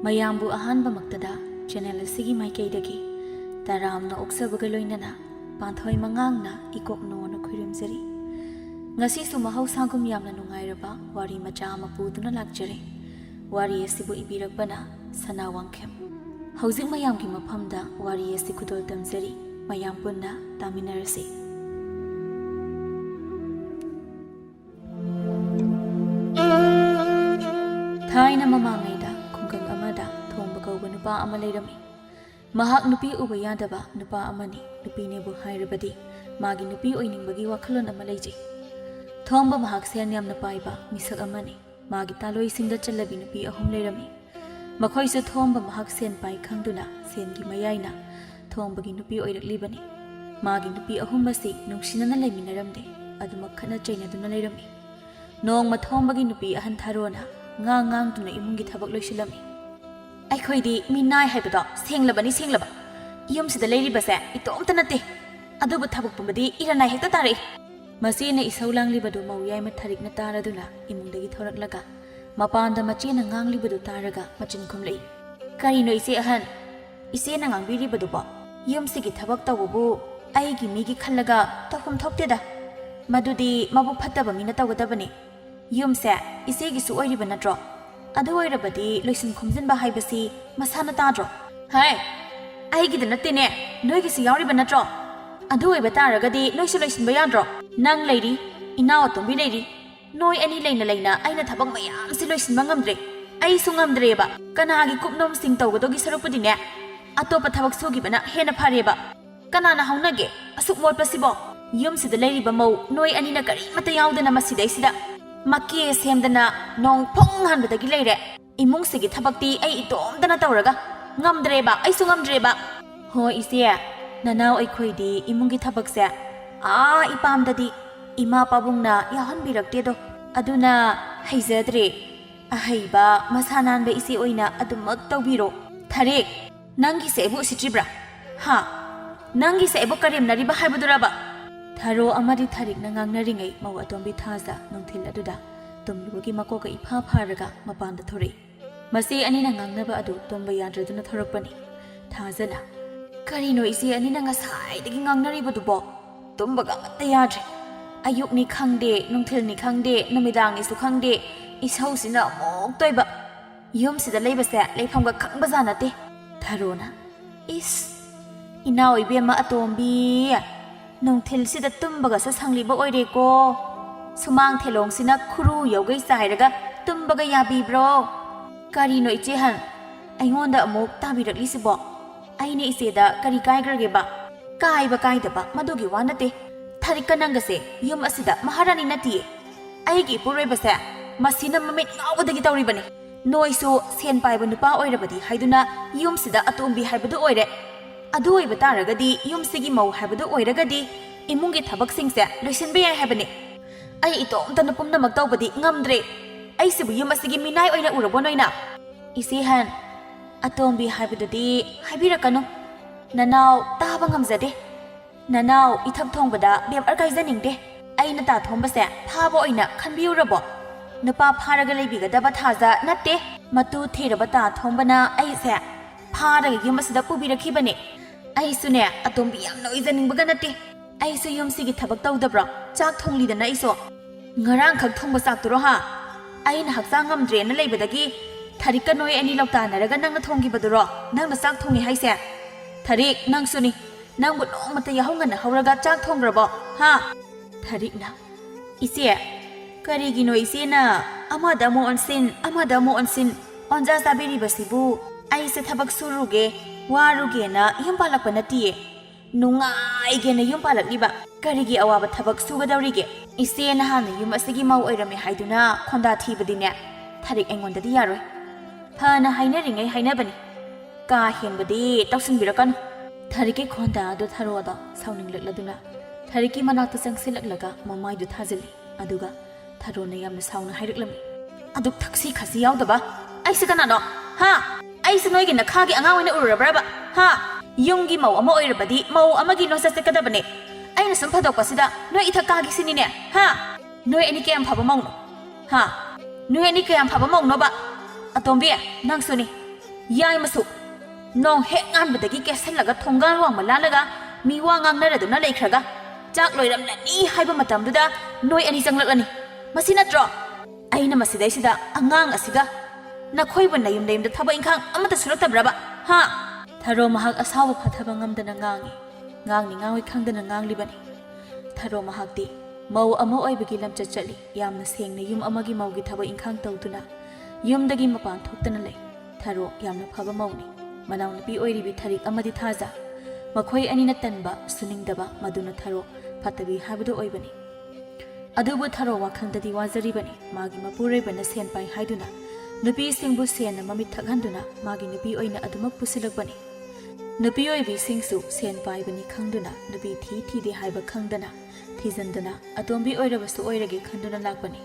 ꯃꯌꯥꯝꯕꯨ ꯑꯍꯥꯟꯕꯃꯛꯇꯗ ꯆꯦꯅꯦꯜ ꯑꯁꯤꯒꯤ ꯃꯥꯏꯀꯩꯗꯒꯤ ꯇꯔꯥꯝꯅ ꯑꯣꯛꯆꯕꯒ ꯂꯣꯏꯅꯅ ꯄꯥꯟꯊꯣꯏ ꯃꯉꯥꯡꯅ ꯏꯀꯣꯛꯅꯣꯅ ꯈꯨꯔꯨꯝꯖꯔꯤ꯫ ꯉꯁꯤꯁꯨ ꯃꯍꯧꯁꯥꯒꯨꯝ ꯌꯥꯝꯅ ꯅꯨꯡꯉꯥꯏꯔꯕ ꯋꯥꯔꯤ ꯃꯆꯥ ꯑꯃ ꯄꯨꯗꯨꯅ ꯂꯥꯛꯆꯔꯦ꯫ ꯋꯥꯔꯤ ꯑꯁꯤꯕꯨ ꯏꯕꯤꯔꯛꯄꯅ ꯁꯅꯥ ꯋꯥꯡꯈꯦꯝ꯫ ꯍꯧꯖꯤꯛ ꯃꯌꯥꯝꯒꯤ ꯃꯐꯝꯗ ꯋꯥꯔꯤ ꯑꯁꯤ ꯈꯨꯗꯣꯜ ꯇꯝꯖꯔꯤ꯫ ꯃꯌꯥꯝ ꯄꯨꯟꯅ ꯇꯥꯃꯤꯟꯅꯔꯁꯤ꯫ ꯊꯥꯏꯅ ꯃꯃꯥꯡꯉꯩꯗ ꯈꯨꯡꯒꯪ ꯑꯃꯗ ꯊꯣꯡꯕ ꯀꯧꯕ ꯅꯨꯄꯥ ꯑꯃ ꯂꯩꯔꯝꯃꯤ꯫ ꯃꯍꯥꯛ ꯅꯨꯄꯤ ꯎꯕ ꯌꯥꯗꯕ ꯅꯨꯄꯥ ꯑꯃꯅꯤ꯫ ꯅꯨꯄꯤꯅꯦꯕꯨ ꯍꯥꯏꯔꯕꯗꯤ ꯃꯥꯒꯤ ꯅꯨꯄꯤ ꯑꯣꯏꯅꯤꯡꯕꯒꯤ ꯋꯥꯈꯜꯂꯣꯟ ꯑꯃ ꯂꯩꯖꯩ꯫ ꯊꯣꯡꯕ ꯃꯍꯥꯛ ꯁꯦꯟ ꯌꯥꯝꯅ ꯄꯥꯏꯕ ꯃꯤꯁꯛ ꯑꯃꯅꯤ꯫ ꯃꯥꯒꯤ ꯇꯥꯂꯣꯏꯁꯤꯡꯗ ꯆꯠꯂꯕꯤ ꯅꯨꯄꯤ 3 ꯂꯩꯔꯝꯃꯤ꯫ ꯃꯈꯣꯏꯁꯨ ꯊꯣꯡꯕ ꯃꯍꯥꯛ ꯁꯦꯟ ꯄꯥꯏ ꯈꯪꯗꯨꯅ ꯁꯦꯟꯒꯤ ꯃꯌꯥꯏꯅ ꯊꯣꯡꯕꯒꯤ ꯅꯨꯄꯤ ꯑꯣꯏꯔꯛꯂꯤꯕꯅꯤ꯫ ꯃꯥꯒꯤ ꯅꯨꯄꯤ 3 ꯑꯁꯤ ꯅꯨꯡꯁꯤꯅꯅ ꯂꯩꯃꯤꯟꯅꯔꯝꯗꯦ꯫ ꯑꯗꯨꯃꯛ ꯈꯠꯅ ꯆꯩꯅꯗꯨꯅ ꯂꯩꯔꯝꯃꯤ꯫ ꯅꯣꯡꯃ ꯊꯣꯡꯕꯒꯤ ꯅꯨꯄꯤ ꯑꯍꯟ ꯊꯥꯔꯣꯅ ꯉꯥꯡꯗꯨꯅ ꯏꯃꯨꯡꯒꯤ ꯊꯕꯛ ꯂꯣꯏꯁꯤꯜꯂꯝꯃꯤ꯫ ꯑꯩꯈꯣꯏꯗꯤ ꯃꯤꯅꯥꯏ ꯍꯥꯏꯕꯗꯣ ꯁꯦꯡꯂꯕꯅꯤ ꯁꯦꯡꯂꯕ꯫ ꯌꯨꯝꯁꯤꯗ ꯂꯩꯔꯤꯕꯁꯦ ꯏꯇꯣꯝꯇ ꯅꯠꯇꯦ꯫ ꯑꯗꯨꯕꯨ ꯊꯕꯛ ꯄꯨꯝꯕꯗꯤ ꯏꯔꯅꯥꯏ ꯍꯦꯛꯇ ꯇꯥꯔꯛꯏ꯫ ꯃꯁꯤꯅ ꯏꯁꯧ ꯂꯥꯡꯂꯤꯕꯗꯨ ꯃꯧ ꯌꯥꯏꯃ ꯊꯥꯔꯤꯛꯅ ꯇꯥꯔꯗꯨꯅ ꯏꯃꯨꯡꯗꯒꯤ ꯊꯣꯔꯛꯂꯒ ꯃꯄꯥꯟꯗ ꯃꯆꯦꯅ ꯉꯥꯡꯂꯤꯕꯗꯨ ꯇꯥꯔꯒ ꯃꯆꯤꯟ ꯈꯨꯝꯂꯛꯏ꯫ ꯀꯔꯤꯅꯣ ꯏꯆꯦ ꯑꯍꯟ? ꯏꯆꯦꯅ ꯉꯥꯡꯕꯤꯔꯤꯕꯗꯨꯕꯣ? ꯌꯨꯝꯁꯤꯒꯤ ꯊꯕꯛ ꯇꯧꯕꯕꯨ ꯑꯩꯒꯤ ꯃꯤꯒꯤ ꯈꯜꯂꯒ ꯇꯧꯐꯝ ꯊꯣꯛꯇꯦꯗ꯫ ꯃꯗꯨꯗꯤ ꯃꯕꯨꯛ ꯐꯠꯇꯕ ꯃꯤꯅ ꯇꯧꯒꯗꯕꯅꯤ꯫ ꯌꯨꯝꯁꯦ ꯏꯆꯦꯒꯤꯁꯨ ꯑꯣꯏꯔꯤꯕ ꯅꯠꯇ꯭ꯔꯣ? ꯑꯗꯨ ꯑꯣꯏꯔꯕꯗꯤ ꯂꯣꯏꯁꯤꯟ ꯈꯣꯝꯖꯤꯟꯕ ꯍꯥꯏꯕꯁꯤ ꯃꯁꯥꯅ ꯇꯥꯗ꯭ꯔꯣ? ꯍꯥꯏ, ꯑꯩꯒꯤꯗ ꯅꯠꯇꯦꯅꯦ, ꯅꯣꯏꯒꯤꯁꯨ ꯌꯥꯎꯔꯤꯕ ꯅꯠꯇ꯭ꯔꯣ? ꯑꯗꯨ ꯑꯣꯏꯕ ꯇꯥꯔꯒꯗꯤ ꯅꯣꯏꯁꯨ ꯂꯣꯏꯁꯤꯟꯕ ꯌꯥꯗ꯭ꯔꯣ? ꯅꯪ ꯂꯩꯔꯤ, ꯏꯅꯥꯎ ꯑꯇꯣꯝꯕꯤ ꯂꯩꯔꯤ꯫ ꯅꯣꯏ ꯑꯅꯤ ꯂꯩꯅ ꯂꯩꯅ ꯑꯩꯅ ꯊꯕꯛ ꯃꯌꯥꯝꯁꯤ ꯂꯣꯏꯁꯤꯟꯕ ꯉꯝꯗ꯭ꯔꯦ꯫ ꯑꯩꯁꯨ ꯉꯝꯗ꯭ꯔꯦꯕ꯫ ꯀꯅꯥꯒꯤ ꯀꯨꯞꯅꯣꯝꯁꯤꯡ ꯇꯧꯒꯗꯧꯒꯤ ꯁꯔꯨꯛꯄꯨꯗꯤꯅꯦ ꯑꯇꯣꯞꯄ ꯊꯕꯛ ꯁꯨꯈꯤꯕꯅ ꯍꯦꯟꯅ ꯐꯔꯦꯕ꯫ ꯀꯅꯥꯅ ꯍꯧꯅꯒꯦ ꯑꯁꯨꯛ ꯃꯣꯠꯄꯁꯤꯕꯣ? ꯌꯨꯝꯁꯤꯗ ꯂꯩꯔꯤꯕ ꯃꯧ ꯅꯣꯏ ꯑꯅꯤꯅ ꯀꯔꯤꯃꯠꯇ ꯌꯥꯎꯗꯅ ꯃꯁꯤꯗꯩꯁꯤꯗ ꯃꯀꯦ ꯁꯦꯝꯗꯅ ꯅꯣꯡ ꯐꯣꯡ ꯍꯥꯟꯕꯗꯒꯤ ꯂꯩꯔꯦ꯫ ꯏꯃꯨꯡꯁꯤꯒꯤ ꯊꯕꯛꯇꯤ ꯑꯩ ꯏꯇꯣꯝꯇꯅ ꯇꯧꯔꯒ ꯉꯝꯗ꯭ꯔꯦꯕ꯫ ꯑꯩꯁꯨ ꯉꯝꯗ꯭ꯔꯦꯕ꯫ ꯍꯣꯏ ꯏꯆꯦ, ꯅꯅꯥꯎ ꯑꯩꯈꯣꯏꯗꯤ ꯏꯃꯨꯡꯒꯤ ꯊꯕꯛꯁꯦ ꯏꯄꯥꯝꯗꯗꯤ ꯏꯃꯥ ꯄꯥꯕꯨꯡꯅ ꯌꯥꯎꯍꯟꯕꯤꯔꯛꯇꯦꯗꯣ꯫ ꯑꯗꯨꯅ ꯍꯩꯖꯗ꯭ꯔꯦ꯫ ꯑꯍꯩꯕ ꯃꯁꯥ ꯅꯥꯟꯕ ꯏꯆꯦ ꯑꯣꯏꯅ ꯑꯗꯨꯃꯛ ꯇꯧꯕꯤꯔꯣ꯫ ꯊꯥꯔꯤꯛ, ꯅꯪꯒꯤꯁꯦ ꯑꯩꯕꯨ ꯎꯁꯤꯠꯇ꯭ꯔꯤꯕ꯭ꯔꯥ? ꯍꯥ? ꯅꯪꯒꯤꯁꯦ ꯑꯩꯕꯨ ꯀꯔꯦꯝꯅꯔꯤꯕ ꯍꯥꯏꯕꯗꯨꯔꯕ? ꯊꯥꯔꯣ ꯑꯃꯗꯤ ꯊꯥꯔꯤꯛꯅ ꯉꯥꯡꯅꯔꯤꯉꯩ ꯃꯧ ꯑꯇꯣꯝꯕꯤ ꯊꯥꯖ ꯅꯨꯡꯊꯤꯜ ꯑꯗꯨꯗ ꯇꯨꯝꯂꯨꯕꯒꯤ ꯃꯀꯣꯛꯀ ꯏꯐꯥ ꯐꯥꯔꯒ ꯃꯄꯥꯟꯗ ꯊꯣꯔꯛꯏ꯫ ꯃꯆꯦ ꯑꯅꯤꯅ ꯉꯥꯡꯅꯕ ꯑꯗꯨ ꯇꯨꯝꯕ ꯌꯥꯗ꯭ꯔꯗꯨꯅ ꯊꯣꯔꯛꯄꯅꯤ꯫ ꯊꯥꯖꯅ, ꯀꯔꯤꯅꯣ ꯏꯆꯦ ꯑꯅꯤꯅ ꯉꯁꯥꯏꯗꯒꯤ ꯉꯥꯡꯅꯔꯤꯕꯗꯨꯕꯣ? ꯇꯨꯝꯕꯒ ꯑꯃꯠꯇ ꯌꯥꯗ꯭ꯔꯦ꯫ ꯑꯌꯨꯛꯅꯤ ꯈꯪꯗꯦ, ꯅꯨꯡꯊꯤꯜꯅꯤ ꯈꯪꯗꯦ, ꯅꯨꯃꯤꯗꯥꯡꯅꯤꯁꯨ ꯈꯪꯗꯦ, ꯏꯁꯧꯁꯤꯅ ꯑꯃꯨꯛ ꯇꯣꯏꯕ꯫ ꯌꯨꯝꯁꯤꯗ ꯂꯩꯕꯁꯦ ꯂꯩꯐꯝꯒ ꯈꯪꯕꯖꯥ ꯅꯠꯇꯦ꯫ ꯊꯥꯔꯣꯅ, ꯏꯁ, ꯏꯅꯥꯎ ꯏꯕꯦꯝꯃ ꯑꯇꯣꯝꯕꯤ, ꯅꯨꯡꯊꯤꯜꯁꯤꯗ ꯇꯨꯝꯕꯒꯁꯨ ꯁꯪꯂꯤꯕ ꯑꯣꯏꯔꯦꯀꯣ꯫ ꯁꯨꯃꯥꯡ ꯊꯦꯂꯣꯡꯁꯤꯅ ꯈꯨꯔꯨ ꯌꯧꯒꯩ ꯆꯥꯏꯔꯒ ꯇꯨꯝꯕꯒ ꯌꯥꯕꯤꯕ꯭ꯔꯣ? ꯀꯔꯤꯅꯣ ꯏꯆꯦꯍꯟ ꯑꯩꯉꯣꯟꯗ ꯑꯃꯨꯛ ꯇꯥꯕꯤꯔꯛꯂꯤꯁꯤꯕꯣ? ꯑꯩꯅ ꯏꯆꯦꯗ ꯀꯔꯤ ꯀꯥꯏꯈ꯭ꯔꯒꯦꯕ? ꯀꯥꯏꯕ ꯀꯥꯏꯗꯕ ꯃꯗꯨꯒꯤ ꯋꯥ ꯅꯠꯇꯦ꯫ ꯊꯥꯔꯤꯛꯀ ꯅꯪꯒꯁꯦ ꯌꯨꯝ ꯑꯁꯤꯗ ꯃꯍꯥꯔꯥꯅꯤ ꯅꯠꯇꯤꯌꯦ꯫ ꯑꯩꯒꯤ ꯏꯄꯨꯔꯣꯏꯕꯁꯦ ꯃꯁꯤꯅ ꯃꯃꯤꯠ ꯉꯥꯎꯕꯗꯒꯤ ꯇꯧꯔꯤꯕꯅꯤ꯫ ꯅꯣꯏꯁꯨ ꯁꯦꯟ ꯄꯥꯏꯕ ꯅꯨꯄꯥ ꯑꯣꯏꯔꯕꯗꯤ ꯍꯥꯏꯗꯨꯅ ꯌꯨꯝꯁꯤꯗ ꯑꯇꯣꯝꯕꯤ ꯍꯥꯏꯕꯗꯨ ꯑꯣꯏꯔꯦ꯫ ꯑꯗꯨ ꯑꯣꯏꯕ ꯇꯥꯔꯒꯗꯤ ꯌꯨꯝꯁꯤꯒꯤ ꯃꯧ ꯍꯥꯏꯕꯗꯨ ꯑꯣꯏꯔꯒꯗꯤ ꯏꯃꯨꯡꯒꯤ ꯊꯕꯛꯁꯤꯡꯁꯦ ꯂꯣꯏꯁꯤꯟꯕ ꯌꯥꯏ ꯍꯥꯏꯕꯅꯤ꯫ ꯑꯩ ꯏꯇꯣꯝꯇꯅ ꯄꯨꯝꯅꯃꯛ ꯇꯧꯕꯗꯤ ꯉꯝꯗ꯭ꯔꯦ꯫ ꯑꯩꯁꯤꯕꯨ ꯌꯨꯝ ꯑꯁꯤꯒꯤ ꯃꯤꯅꯥꯏ ꯑꯣꯏꯅ ꯎꯔꯕꯣ ꯅꯣꯏꯅ? ꯏꯆꯦꯍꯟ, ꯑꯇꯣꯝꯕꯤ ꯍꯥꯏꯕꯗꯨꯗꯤ ꯍꯥꯏꯕꯤꯔꯛꯀꯅꯨ꯫ ꯅꯅꯥꯎ ꯇꯥꯕ ꯉꯝꯖꯗꯦ꯫ ꯅꯅꯥꯎ ꯏꯊꯛ ꯊꯣꯡꯕꯗ ꯕꯦꯕꯔ ꯀꯥꯏꯖꯅꯤꯡꯗꯦ꯫ ꯑꯩꯅ ꯇꯥꯊꯣꯡꯕꯁꯦ ꯐꯥꯕ ꯑꯣꯏꯅ ꯈꯟꯕꯤꯌꯨꯔꯕꯣ? ꯅꯨꯄꯥ ꯐꯥꯔꯒ ꯂꯩꯕꯤꯒꯗꯕ ꯊꯥꯖ ꯅꯠꯇꯦ꯫ ꯃꯇꯨ ꯊꯤꯔꯕ ꯇꯥꯊꯣꯡꯕꯅ ꯑꯩꯁꯦ ꯐꯥꯔꯒ ꯌꯨꯝ ꯑꯁꯤꯗ ꯄꯨꯕꯤꯔꯛꯈꯤꯕꯅꯦ꯫ ꯑꯩꯁꯨꯅꯦ ꯑꯇꯣꯝꯕꯤ ꯌꯥꯝꯅ ꯑꯣꯏꯖꯅꯤꯡꯕꯒ ꯅꯠꯇꯦ꯫ ꯑꯩꯁꯨ ꯌꯨꯝꯁꯤꯒꯤ ꯊꯕꯛ ꯇꯧꯗꯕ꯭ꯔꯣ? ꯆꯥꯛ ꯊꯣꯡꯂꯤꯗꯅ ꯑꯩꯁꯨ꯫ ꯉꯔꯥꯡꯈꯛ ꯊꯣꯡꯕ ꯆꯥꯛꯇꯨꯔꯣ ꯍꯥ? ꯑꯩꯅ ꯍꯛꯆꯥꯡ ꯉꯝꯗ꯭ꯔꯦꯅ ꯂꯩꯕꯗꯒꯤ ꯊꯥꯔꯤꯛꯀ ꯅꯣꯏ ꯑꯅꯤ ꯂꯧꯇꯥꯅꯔꯒ ꯅꯪꯅ ꯊꯣꯡꯈꯤꯕꯗꯨꯔꯣ ꯅꯪꯅ ꯆꯥꯛ ꯊꯣꯡꯉꯤ ꯍꯥꯏꯁꯦ? ꯊꯥꯔꯤꯛ, ꯅꯪꯁꯨꯅꯤ꯫ ꯅꯪꯕꯨ ꯅꯣꯡꯃꯇ ꯌꯥꯍꯧ ꯉꯟꯅ ꯍꯧꯔꯒ ꯆꯥꯛ ꯊꯣꯡꯈ꯭ꯔꯕꯣ? ꯍꯥ? ꯊꯥꯔꯤꯛꯅ, ꯏꯆꯦ, ꯀꯔꯤꯒꯤꯅꯣ ꯏꯆꯦꯅ ꯑꯃꯗ ꯑꯃꯨꯛ ꯑꯣꯟꯁꯤꯟ ꯑꯃꯗ ꯑꯃꯨꯛ ꯑꯣꯟꯁꯤꯟ ꯑꯣꯟꯖꯥ ꯆꯥꯕꯤꯔꯤꯕꯁꯤꯕꯨ? ꯑꯩꯁꯦ ꯊꯕꯛ ꯁꯨꯔꯨꯒꯦ ꯋꯥꯔꯨꯒꯦꯅ ꯌꯨꯝ ꯄꯥꯜꯂꯛꯄ ꯅꯠꯇꯤꯌꯦ꯫ ꯅꯨꯡꯉꯥꯏꯒꯦꯅ ꯌꯨꯝ ꯄꯥꯜꯂꯛꯂꯤꯕ꯫ ꯀꯔꯤꯒꯤ ꯑꯋꯥꯕ ꯊꯕꯛ ꯁꯨꯒꯗꯧꯔꯤꯒꯦ? ꯏꯆꯦꯅ ꯍꯥꯟꯅ ꯌꯨꯝ ꯑꯁꯤꯒꯤ ꯃꯧ ꯑꯣꯏꯔꯝꯃꯦ ꯍꯥꯏꯗꯨꯅ ꯈꯣꯟꯗꯥ ꯊꯤꯕꯗꯤꯅꯦ ꯊꯥꯔꯤꯛ ꯑꯩꯉꯣꯟꯗꯗꯤ ꯌꯥꯔꯣꯏ꯫ ꯐꯅ ꯍꯥꯏꯅꯔꯤꯉꯩ ꯍꯥꯏꯅꯕꯅꯤ, ꯀꯥ ꯍꯦꯟꯕꯗꯤ ꯇꯧꯁꯤꯟꯕꯤꯔꯛꯀꯅꯨ꯫ ꯊꯥꯔꯤꯛꯀꯤ ꯈꯣꯟꯗꯥ ꯑꯗꯨ ꯊꯥꯔꯣꯗ ꯁꯥꯎꯅꯤꯡꯂꯛꯂꯗꯨꯅ ꯊꯥꯔꯤꯛꯀꯤ ꯃꯅꯥꯛꯇ ꯆꯪꯁꯤꯜꯂꯛꯂꯒ ꯃꯃꯥꯏꯗꯨ ꯊꯥꯖꯤꯜꯂꯤ꯫ ꯑꯗꯨꯒ ꯊꯥꯔꯣꯅ ꯌꯥꯝꯅ ꯁꯥꯎꯅ ꯍꯥꯏꯔꯛꯂꯝꯃꯤ, ꯑꯗꯨꯛ ꯊꯛꯁꯤ ꯈꯥꯁꯤ ꯌꯥꯎꯗꯕ ꯑꯩꯁꯦ ꯀꯅꯥꯅꯣ? ꯍꯥ? ꯑꯩꯁꯦ ꯅꯣꯏꯒꯤ ꯅꯈꯥꯒꯤ ꯑꯉꯥꯡ ꯑꯣꯏꯅ ꯎꯔꯨꯔꯕ꯭ꯔꯕ? ꯍꯥ? ꯌꯨꯝꯒꯤ ꯃꯧ ꯑꯃ ꯑꯣꯏꯔꯕꯗꯤ ꯃꯧ ꯑꯃꯒꯤ ꯂꯣꯟꯆꯠ ꯆꯠꯀꯗꯕꯅꯦ꯫ ꯑꯩꯅ ꯁꯨꯝ ꯐꯗꯣꯛꯄꯁꯤꯗ ꯅꯣꯏ ꯏꯊꯛ ꯀꯥꯒꯤꯁꯤꯅꯤꯅꯦ? ꯍꯥ? ꯅꯣꯏ ꯑꯅꯤ ꯀꯌꯥꯝ ꯐꯕ ꯃꯧꯅꯣ? ꯍꯥ? ꯅꯣꯏ ꯑꯅꯤ ꯀꯌꯥꯝ ꯐꯕ ꯃꯧꯅꯣꯕ? ꯑꯇꯣꯝꯕꯤ, ꯅꯪꯁꯨꯅꯤ꯫ ꯌꯥꯏ ꯃꯁꯨ ꯅꯣꯡ ꯍꯦꯛ ꯉꯥꯟꯕꯗꯒꯤ ꯀꯦꯁꯜꯂꯒ ꯊꯣꯡꯒꯥꯜ ꯋꯥꯡꯃ ꯂꯥꯜꯂꯒ ꯃꯤ ꯋꯥ ꯉꯥꯡꯅꯔꯗꯨꯅ ꯂꯩꯈ꯭ꯔꯒ ꯆꯥꯛ ꯂꯣꯏꯔꯝꯂꯅꯤ ꯍꯥꯏꯕ ꯃꯇꯝꯗꯨꯗ ꯅꯣꯏ ꯑꯅꯤ ꯆꯪꯂꯛꯂꯅꯤ ꯃꯁꯤ ꯅꯠꯇ꯭ꯔꯣ ꯑꯩꯅ ꯃꯁꯤꯗꯩꯁꯤꯗ ꯑꯉꯥꯡ ꯑꯁꯤꯒ ꯅꯈꯣꯏꯕꯨ ꯅꯌꯨꯝꯗ ꯊꯕꯛ ꯏꯪꯈꯥꯡ ꯑꯃꯠꯇ ꯁꯨꯔꯛꯇꯕ꯭ꯔꯕ ꯍꯥ ꯊꯔꯣ ꯃꯍꯥꯛ ꯑꯁꯥꯎꯕ ꯐꯊꯕ ꯉꯝꯗꯅ ꯉꯥꯡꯉꯤ ꯉꯥꯡꯅꯤ ꯉꯥꯡꯉꯣꯏ ꯈꯪꯗꯅ ꯉꯥꯡꯂꯤꯕꯅꯤ ꯊꯔꯣ ꯃꯍꯥꯛꯇꯤ ꯃꯧ ꯑꯃ ꯑꯣꯏꯕꯒꯤ ꯂꯝꯆꯠ ꯆꯠꯂꯤ ꯌꯥꯝꯅ ꯁꯦꯡꯅ ꯌꯨꯝ ꯑꯃꯒꯤ ꯃꯧꯒꯤ ꯊꯕꯛ ꯏꯪꯈꯥꯡ ꯇꯧꯗꯨꯅ ꯌꯨꯝꯗꯒꯤ ꯃꯄꯥꯟ ꯊꯣꯛꯇꯅ ꯂꯩ ꯊꯔꯣ ꯌꯥꯝꯅ ꯐꯕ ꯃꯧꯅꯤ ꯃꯅꯥꯎꯅꯨꯄꯤ ꯑꯣꯏꯔꯤꯕꯤ ꯊꯔꯤꯛ ꯑꯃꯗꯤ ꯊꯥꯖ ꯃꯈꯣꯏ ꯑꯅꯤꯅ ꯇꯟꯕ ꯁꯨꯅꯤꯡꯗꯕ ꯃꯗꯨꯅ ꯊꯔꯣ ꯐꯠꯇꯕꯤ ꯍꯥꯏꯕꯗꯨ ꯑꯣꯏꯕꯅꯤ ꯑꯗꯨꯕꯨ ꯊꯔꯣ ꯋꯥꯈꯜꯗꯗꯤ ꯋꯥꯖꯔꯤꯕꯅꯤ ꯃꯥꯒꯤ ꯃꯄꯨꯔꯣꯏꯕꯅ ꯁꯦꯟ ꯄꯥꯏ ꯍꯥꯏꯗꯨꯅ ꯅꯨꯄꯤꯁꯤꯡꯕꯨ ꯁꯦꯟꯅ ꯃꯃꯤꯠ ꯊꯛꯍꯟꯗꯨꯅ ꯃꯥꯒꯤ ꯅꯨꯄꯤ ꯑꯣꯏꯅ ꯑꯗꯨꯃꯛ ꯄꯨꯁꯤꯜꯂꯛꯄꯅꯤ ꯅꯨꯄꯤ ꯑꯣꯏꯕꯤꯁꯤꯡꯁꯨ ꯁꯦꯟ ꯄꯥꯏꯕꯅꯤ ꯈꯪꯗꯨꯅ ꯅꯨꯄꯤ ꯊꯤꯗꯦ ꯍꯥꯏꯕ ꯈꯪꯗꯅ ꯊꯤꯖꯟꯗꯨꯅ ꯑꯇꯣꯝꯕꯤ ꯑꯣꯏꯔꯕꯁꯨ ꯑꯣꯏꯔꯒꯦ ꯈꯟꯗꯨꯅ ꯂꯥꯛꯄꯅꯤ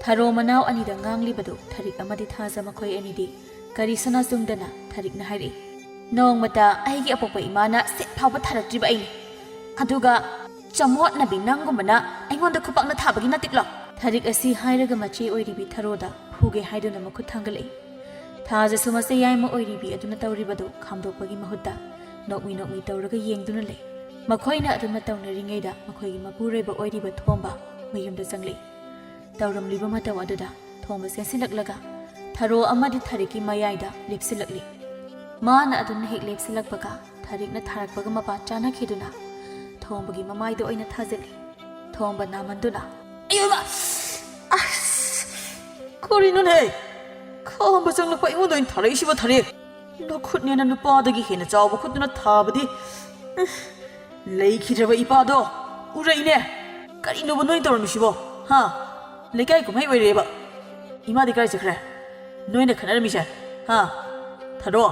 ꯊꯔꯣ ꯃꯅꯥꯎ ꯑꯅꯤꯗ ꯉꯥꯡꯂꯤꯕꯗꯨ ꯊꯔꯤꯛ ꯑꯃꯗꯤ ꯊꯥꯖ ꯃꯈꯣꯏ ꯑꯅꯤꯗꯤ ꯀꯔꯤ ꯁꯅꯥ ꯆꯨꯡꯗꯅ ꯊꯔꯤꯛꯅ ꯍꯥꯏꯔꯛꯏ ꯅꯣꯡꯃꯇ ꯑꯩꯒꯤ ꯑꯄꯣꯛꯄ ꯏꯃꯥꯅ ꯁꯦꯠ ꯐꯥꯎꯕ ꯊꯥꯔꯛꯇ꯭ꯔꯤꯕ ꯑꯩꯅꯤ ꯑꯗꯨꯒ ꯆꯃꯣꯠꯅꯕꯤ ꯅꯪꯒꯨꯝꯕꯅ ꯑꯩꯉꯣꯟꯗ ꯈꯨꯄꯥꯛꯅ ꯊꯥꯕꯒꯤ ꯅꯠꯇꯤꯛꯂꯣ ꯊꯔꯤꯛ ꯑꯁꯤ ꯍꯥꯏꯔꯒ ꯃꯆꯦ ꯑꯣꯏꯔꯤꯕꯤ ꯊꯔꯣꯗ ꯐꯨꯒꯦ ꯍꯥꯏꯗꯨꯅ ꯃꯈꯨꯠ ꯊꯥꯡꯒꯠꯂꯛꯏ ꯊꯥꯖꯁꯨ ꯃꯆꯦ ꯌꯥꯏꯃ ꯑꯣꯏꯔꯤꯕꯤ ꯑꯗꯨꯅ ꯇꯧꯔꯤꯕꯗꯨ ꯈꯥꯝꯗꯣꯛꯄꯒꯤ ꯃꯍꯨꯠꯇ ꯅꯣꯛꯃꯤ ꯇꯧꯔꯒ ꯌꯦꯡꯗꯨꯅ ꯂꯩ ꯃꯈꯣꯏꯅ ꯑꯗꯨꯝꯅ ꯇꯧꯅꯔꯤꯉꯩꯗ ꯃꯈꯣꯏꯒꯤ ꯃꯄꯨꯔꯣꯏꯕ ꯑꯣꯏꯔꯤꯕ ꯊꯣꯝꯕ ꯃꯌꯨꯝꯗ ꯆꯪꯂꯛꯏ ꯇꯧꯔꯝꯂꯤꯕ ꯃꯇꯧ ꯑꯗꯨꯗ ꯊꯣꯝꯕ ꯆꯦꯟꯁꯤꯜꯂꯛꯂꯒ ꯊꯔꯣ ꯑꯃꯗꯤ ꯊꯔꯤꯛꯀꯤ ꯃꯌꯥꯏꯗ ꯂꯦꯞꯁꯤꯜꯂꯛꯂꯤ ꯃꯥꯅ ꯑꯗꯨꯝꯅ ꯍꯦꯛ ꯂꯦꯞꯁꯤꯜꯂꯛꯄꯒ ꯊꯔꯤꯛꯅ ꯊꯥꯔꯛꯄꯒ ꯃꯄꯥ ꯆꯥꯅꯈꯤꯗꯨꯅ ꯊꯣꯝꯕꯒꯤ ꯃꯃꯥꯏꯗ ꯑꯣꯏꯅ ꯊꯥꯖꯤꯜꯂꯤ ꯊꯣꯝꯕ ꯅꯥꯃꯟꯗꯨꯅ ꯑꯌꯣꯃ ꯀꯔꯤꯅꯣꯅꯦ ꯈꯥꯝꯕ ꯆꯪꯂꯛꯄ ꯑꯩꯉꯣꯟꯗ ꯑꯣꯏꯅ ꯊꯥꯔꯛꯏꯁꯤꯕ ꯊꯔꯤꯛ ꯅꯈꯨꯠꯅꯦꯅ ꯅꯨꯄꯥꯗꯒꯤ ꯍꯦꯟꯅ ꯆꯥꯎꯕ ꯈꯨꯠꯇꯨꯅ ꯊꯥꯕꯗꯤ ꯂꯩꯈꯤꯗ꯭ꯔꯕ ꯏꯄꯥꯗꯣ ꯎꯔꯛꯏꯅꯦ ꯀꯔꯤꯅꯣꯕ ꯅꯣꯏ ꯇꯧꯔꯝꯃꯤꯁꯤꯕꯣ ꯍꯥ ꯂꯩꯀꯥꯏ ꯀꯨꯝꯍꯩ ꯑꯣꯏꯔꯦꯕ ꯏꯃꯥꯗꯤ ꯀꯥꯏ ꯆꯠꯈ꯭ꯔꯦ ꯅꯣꯏꯅ ꯈꯟꯅꯔꯝꯃꯤꯁꯦ ꯍꯥ ꯊꯔꯣ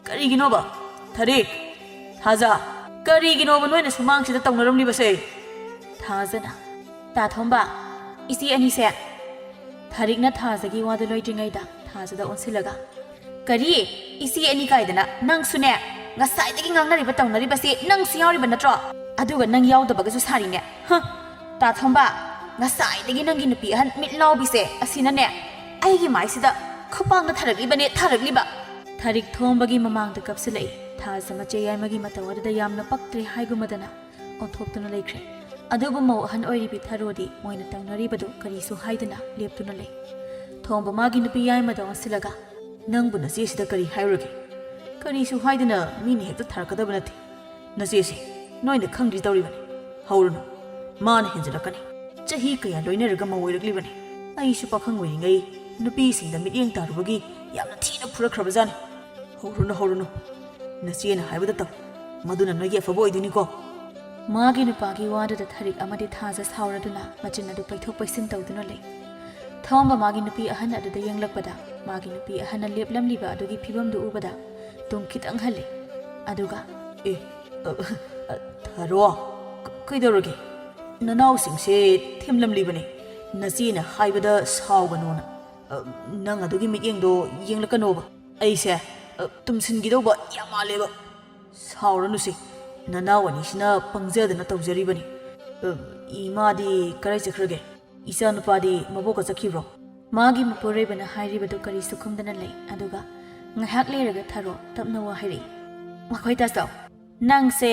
ꯀꯔꯤꯒꯤꯅꯣꯕ ꯊꯔꯤꯛ ꯊꯥꯖ ꯀꯔꯤꯒꯤꯅꯣꯕ ꯅꯣꯏꯅ ꯁꯨꯃꯥꯡꯁꯤꯗ ꯇꯧꯅꯔꯝꯂꯤꯕꯁꯦ ꯊꯥꯖꯅ ꯇꯥꯊꯣꯝꯕ ꯏꯆꯦ ꯑꯅꯤꯁꯦ ꯊꯔꯤꯛꯅ ꯊꯥꯖꯒꯤ ꯋꯥꯗꯨ ꯂꯣꯏꯗ꯭ꯔꯤꯉꯩꯗ ꯊꯥꯖꯗ ꯑꯣꯟꯁꯤꯜꯂꯒ ꯀꯔꯤ ꯏꯆꯦ ꯑꯅꯤ ꯀꯥꯏꯗꯅ ꯅꯪꯁꯨꯅꯦ ꯉꯁꯥꯏꯗꯒꯤ ꯉꯥꯡꯅꯔꯤꯕ ꯇꯧꯅꯔꯤꯕꯁꯤ ꯅꯪꯁꯨ ꯌꯥꯎꯔꯤꯕ ꯅꯠꯇ꯭ꯔꯣ ꯑꯗꯨꯒ ꯅꯪ ꯌꯥꯎꯗꯕꯒꯁꯨ ꯁꯥꯔꯤꯅꯦ ꯇꯥꯊꯣꯝꯕ ꯉꯁꯥꯏꯗꯒꯤ ꯅꯪꯒꯤ ꯅꯨꯄꯤ ꯑꯍꯟ ꯃꯤꯠ ꯂꯥꯎꯕꯤꯁꯦ ꯑꯁꯤꯅꯅꯦ ꯑꯩꯒꯤ ꯃꯥꯏꯁꯤꯗ ꯈꯨꯄꯥꯡꯅ ꯊꯥꯔꯛꯂꯤꯕ ꯊꯔꯤꯛ ꯊꯣꯝꯕꯒꯤ ꯃꯃꯥꯡꯗ ꯀꯞꯁꯤꯜꯂꯛꯏ ꯊꯥꯖ ꯃꯆꯦ ꯌꯥꯏꯃꯒꯤ ꯃꯇꯧ ꯑꯗꯨꯗ ꯌꯥꯝꯅ ꯄꯛꯇ꯭ꯔꯦ ꯍꯥꯏꯒꯨꯝꯃꯗꯅ ꯑꯣꯟꯊꯣꯛꯇꯨꯅ ꯂꯩꯈ꯭ꯔꯦ ꯑꯗꯨꯕꯨ ꯃꯧ ꯑꯍꯟ ꯑꯣꯏꯔꯤꯕꯤ ꯊꯔꯣꯗꯤ ꯃꯣꯏꯅ ꯇꯧꯅꯔꯤꯕꯗꯨ ꯀꯔꯤꯁꯨ ꯍꯥꯏꯗꯨꯅ ꯂꯦꯞꯇꯨꯅ ꯂꯩ ꯊꯣꯝꯕ ꯃꯥꯒꯤ ꯅꯨꯄꯤ ꯌꯥꯏꯃꯗ ꯑꯣꯟꯁꯤꯜꯂꯒ ꯅꯪꯕꯨ ꯅꯆꯦꯁꯤꯗ ꯀꯔꯤ ꯍꯥꯏꯔꯨꯔꯒꯦ ꯀꯔꯤꯁꯨ ꯍꯥꯏꯗꯅ ꯃꯤꯅ ꯍꯦꯛꯇ ꯊꯥꯔꯛꯀꯗꯕ ꯅꯠꯇꯦ ꯅꯆꯦꯁꯤ ꯅꯣꯏꯅ ꯈꯪꯗ꯭ꯔꯤ ꯇꯧꯔꯤꯕꯅꯤ ꯍꯧꯔꯨꯅꯨ ꯃꯥꯅ ꯍꯦꯟꯖꯜꯂꯛꯀꯅꯤ ꯆꯍꯤ ꯀꯌꯥ ꯂꯣꯏꯅꯔꯒ ꯃꯧ ꯑꯣꯏꯔꯛꯂꯤꯕꯅꯤ ꯑꯩꯁꯨ ꯄꯥꯈꯪ ꯑꯣꯏꯔꯤꯉꯩ ꯅꯨꯄꯤꯁꯤꯡꯗ ꯃꯤꯠꯌꯦꯡ ꯇꯥꯔꯨꯕꯒꯤ ꯌꯥꯝꯅ ꯊꯤꯅ ꯐꯨꯔꯛꯈ꯭ꯔꯕꯖꯥꯠꯅꯤ ꯍꯧꯔꯨꯅꯨ ꯅꯆꯦꯅ ꯍꯥꯏꯕꯗ ꯇꯧ ꯃꯗꯨꯅ ꯅꯣꯏꯒꯤ ꯑꯐꯕ ꯑꯣꯏꯗꯣꯏꯅꯤꯀꯣ ꯃꯥꯒꯤ ꯅꯨꯄꯥꯒꯤ ꯋꯥꯗꯨꯗ ꯊꯔꯤꯛ ꯑꯃꯗꯤ ꯊꯥꯖ ꯁꯥꯎꯔꯗꯨꯅ ꯃꯆꯤꯟ ꯑꯗꯨ ꯄꯩꯊꯣꯛ ꯄꯩꯁꯤꯟ ꯇꯧꯗꯨꯅ ꯂꯩ ꯊꯣꯝꯕ ꯃꯥꯒꯤ ꯅꯨꯄꯤ ꯑꯍꯟ ꯑꯗꯨꯗ ꯌꯦꯡꯂꯛꯄꯗ ꯃꯥꯒꯤ ꯅꯨꯄꯤ ꯑꯍꯟꯅ ꯂꯦꯞꯂꯝꯂꯤꯕ ꯑꯗꯨꯒꯤ ꯐꯤꯕꯝꯗꯨ ꯎꯕꯗ ꯇꯨꯡ ꯈꯤꯇꯪ ꯍꯜꯂꯤ ꯑꯗꯨꯒ ꯊꯔꯣ ꯀꯩꯗꯧꯔꯒꯦ ꯅꯅꯥꯎꯁꯤꯡꯁꯦ ꯊꯦꯝꯂꯝꯂꯤꯕꯅꯤ ꯅꯆꯦꯅ ꯍꯥꯏꯕꯗ ꯁꯥꯎꯒꯅꯣꯅ ꯅꯪ ꯑꯗꯨꯒꯤ ꯃꯤꯠꯌꯦꯡꯗꯣ ꯌꯦꯡꯂꯛꯀꯅꯣꯕ ꯑꯩꯁꯦ ꯇꯨꯝꯁꯤꯟꯈꯤꯗꯧꯕ ꯌꯥꯝ ꯃꯥꯜꯂꯦꯕ ꯁꯥꯎꯔꯅꯨꯁꯤ ꯅꯅꯥꯎ ꯑꯅꯤꯁꯤꯅ ꯄꯪꯖꯗꯅ ꯇꯧꯖꯔꯤꯕꯅꯤ ꯏꯃꯥꯗꯤ ꯀꯔꯥꯏ ꯆꯠꯈ꯭ꯔꯒꯦ ꯏꯆꯥ ꯅꯨꯄꯥꯗꯤ ꯃꯕꯣꯛꯀ ꯆꯠꯈꯤꯕ꯭ꯔꯣ ꯃꯥꯒꯤ ꯃꯄꯨꯔꯣꯏꯕꯅ ꯍꯥꯏꯔꯤꯕꯗꯨ ꯀꯔꯤꯁꯨ ꯈꯨꯝꯗꯅ ꯂꯩ ꯑꯗꯨꯒ ꯉꯥꯏꯍꯥꯛ ꯂꯩꯔꯒ ꯊꯔꯣ ꯇꯞꯅ ꯋꯥ ꯍꯥꯏꯔꯛꯏ ꯃꯈꯣꯏ ꯇꯥꯆꯧ ꯅꯪꯁꯦ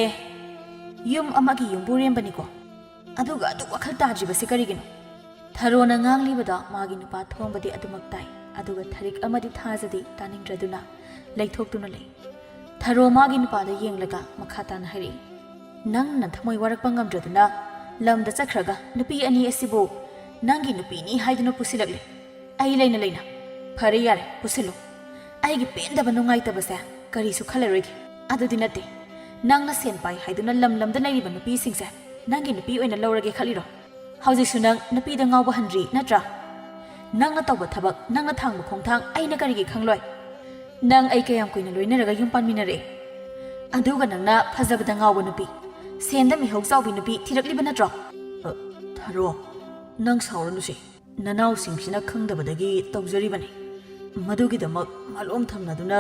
ꯌꯨꯝ ꯑꯃꯒꯤ ꯌꯨꯝꯕꯨꯔꯦꯝꯕꯅꯤꯀꯣ ꯑꯗꯨꯒ ꯑꯗꯨ ꯋꯥꯈꯜ ꯇꯥꯗ꯭ꯔꯤꯕꯁꯤ ꯀꯔꯤꯒꯤꯅꯣ ꯊꯔꯣꯅ ꯉꯥꯡꯂꯤꯕꯗ ꯃꯥꯒꯤ ꯅꯨꯄꯥ ꯊꯣꯝꯕꯗꯤ ꯑꯗꯨꯃꯛ ꯇꯥꯏ ꯑꯗꯨꯒ ꯊꯔꯤꯛ ꯑꯃꯗꯤ ꯊꯥꯖꯗꯤ ꯇꯥꯅꯤꯡꯗ꯭ꯔꯗꯨꯅ ꯂꯩꯊꯣꯛꯇꯨꯅ ꯂꯩ ꯊꯔꯣ ꯃꯥꯒꯤ ꯅꯨꯄꯥꯗ ꯌꯦꯡꯂꯒ ꯃꯈꯥ ꯇꯥꯅ ꯍꯥꯏꯔꯛꯏ ꯅꯪꯅ ꯊꯃꯣꯏ ꯋꯥꯔꯛꯄ ꯉꯝꯗ꯭ꯔꯗꯨꯅ ꯂꯝꯗ ꯆꯠꯈ꯭ꯔꯒ ꯅꯨꯄꯤ ꯑꯅꯤ ꯑꯁꯤꯕꯨ ꯅꯪꯒꯤ ꯅꯨꯄꯤꯅꯤ ꯍꯥꯏꯗꯨꯅ ꯄꯨꯁꯤꯜꯂꯛꯂꯦ ꯑꯩ ꯂꯩꯅ ꯐꯔꯦ ꯌꯥꯔꯦ ꯄꯨꯁꯤꯜꯂꯨ ꯑꯩꯒꯤ ꯄꯦꯟꯗꯕ ꯅꯨꯡꯉꯥꯏꯇꯕꯁꯦ ꯀꯔꯤꯁꯨ ꯈꯜꯂꯔꯣꯏꯒꯦ ꯑꯗꯨꯗꯤ ꯅꯠꯇꯦ ꯅꯪꯅ ꯁꯦꯟ ꯄꯥꯏ ꯍꯥꯏꯗꯨꯅ ꯂꯝꯗ ꯂꯩꯔꯤꯕ ꯅꯨꯄꯤꯁꯤꯡꯁꯦ ꯅꯪꯒꯤ ꯅꯨꯄꯤ ꯑꯣꯏꯅ ꯂꯧꯔꯒꯦ ꯈꯜꯂꯤꯔꯣ ꯍꯧꯖꯤꯛꯁꯨ ꯅꯪ ꯅꯨꯄꯤꯗ ꯉꯥꯎꯕ ꯍꯟꯗ꯭ꯔꯤ ꯅꯠꯇ꯭ꯔꯥ ꯅꯪꯅ ꯇꯧꯕ ꯊꯕꯛ ꯅꯪꯅ ꯊꯥꯡꯕ ꯈꯣꯡꯊꯥꯡ ꯑꯩꯅ ꯀꯔꯤꯒꯤ ꯈꯪꯂꯣꯏ ꯅꯪ ꯑꯩ ꯀꯌꯥꯝ ꯀꯨꯏꯅ ꯂꯣꯏꯅꯔꯒ ꯌꯨꯝ ꯄꯥꯟꯃꯤꯟꯅꯔꯛꯑꯦ ꯑꯗꯨꯒ ꯅꯪꯅ ꯐꯖꯕꯗ ꯉꯥꯎꯕ ꯅꯨꯄꯤ ꯁꯦꯟꯗ ꯃꯤꯍꯧ ꯆꯥꯎꯕꯤ ꯅꯨꯄꯤ ꯊꯤꯔꯛꯂꯤꯕ ꯅꯠꯇ꯭ꯔꯣ ꯊꯔꯣ ꯅꯪ ꯁꯥꯎꯔꯅꯨꯁꯤ ꯅꯅꯥꯎꯁꯤꯡꯁꯤꯅ ꯈꯪꯗꯕꯗꯒꯤ ꯇꯧꯖꯔꯤꯕꯅꯤ ꯃꯗꯨꯒꯤꯗꯃꯛ ꯃꯥꯂꯣꯝ ꯊꯝꯅꯗꯨꯅ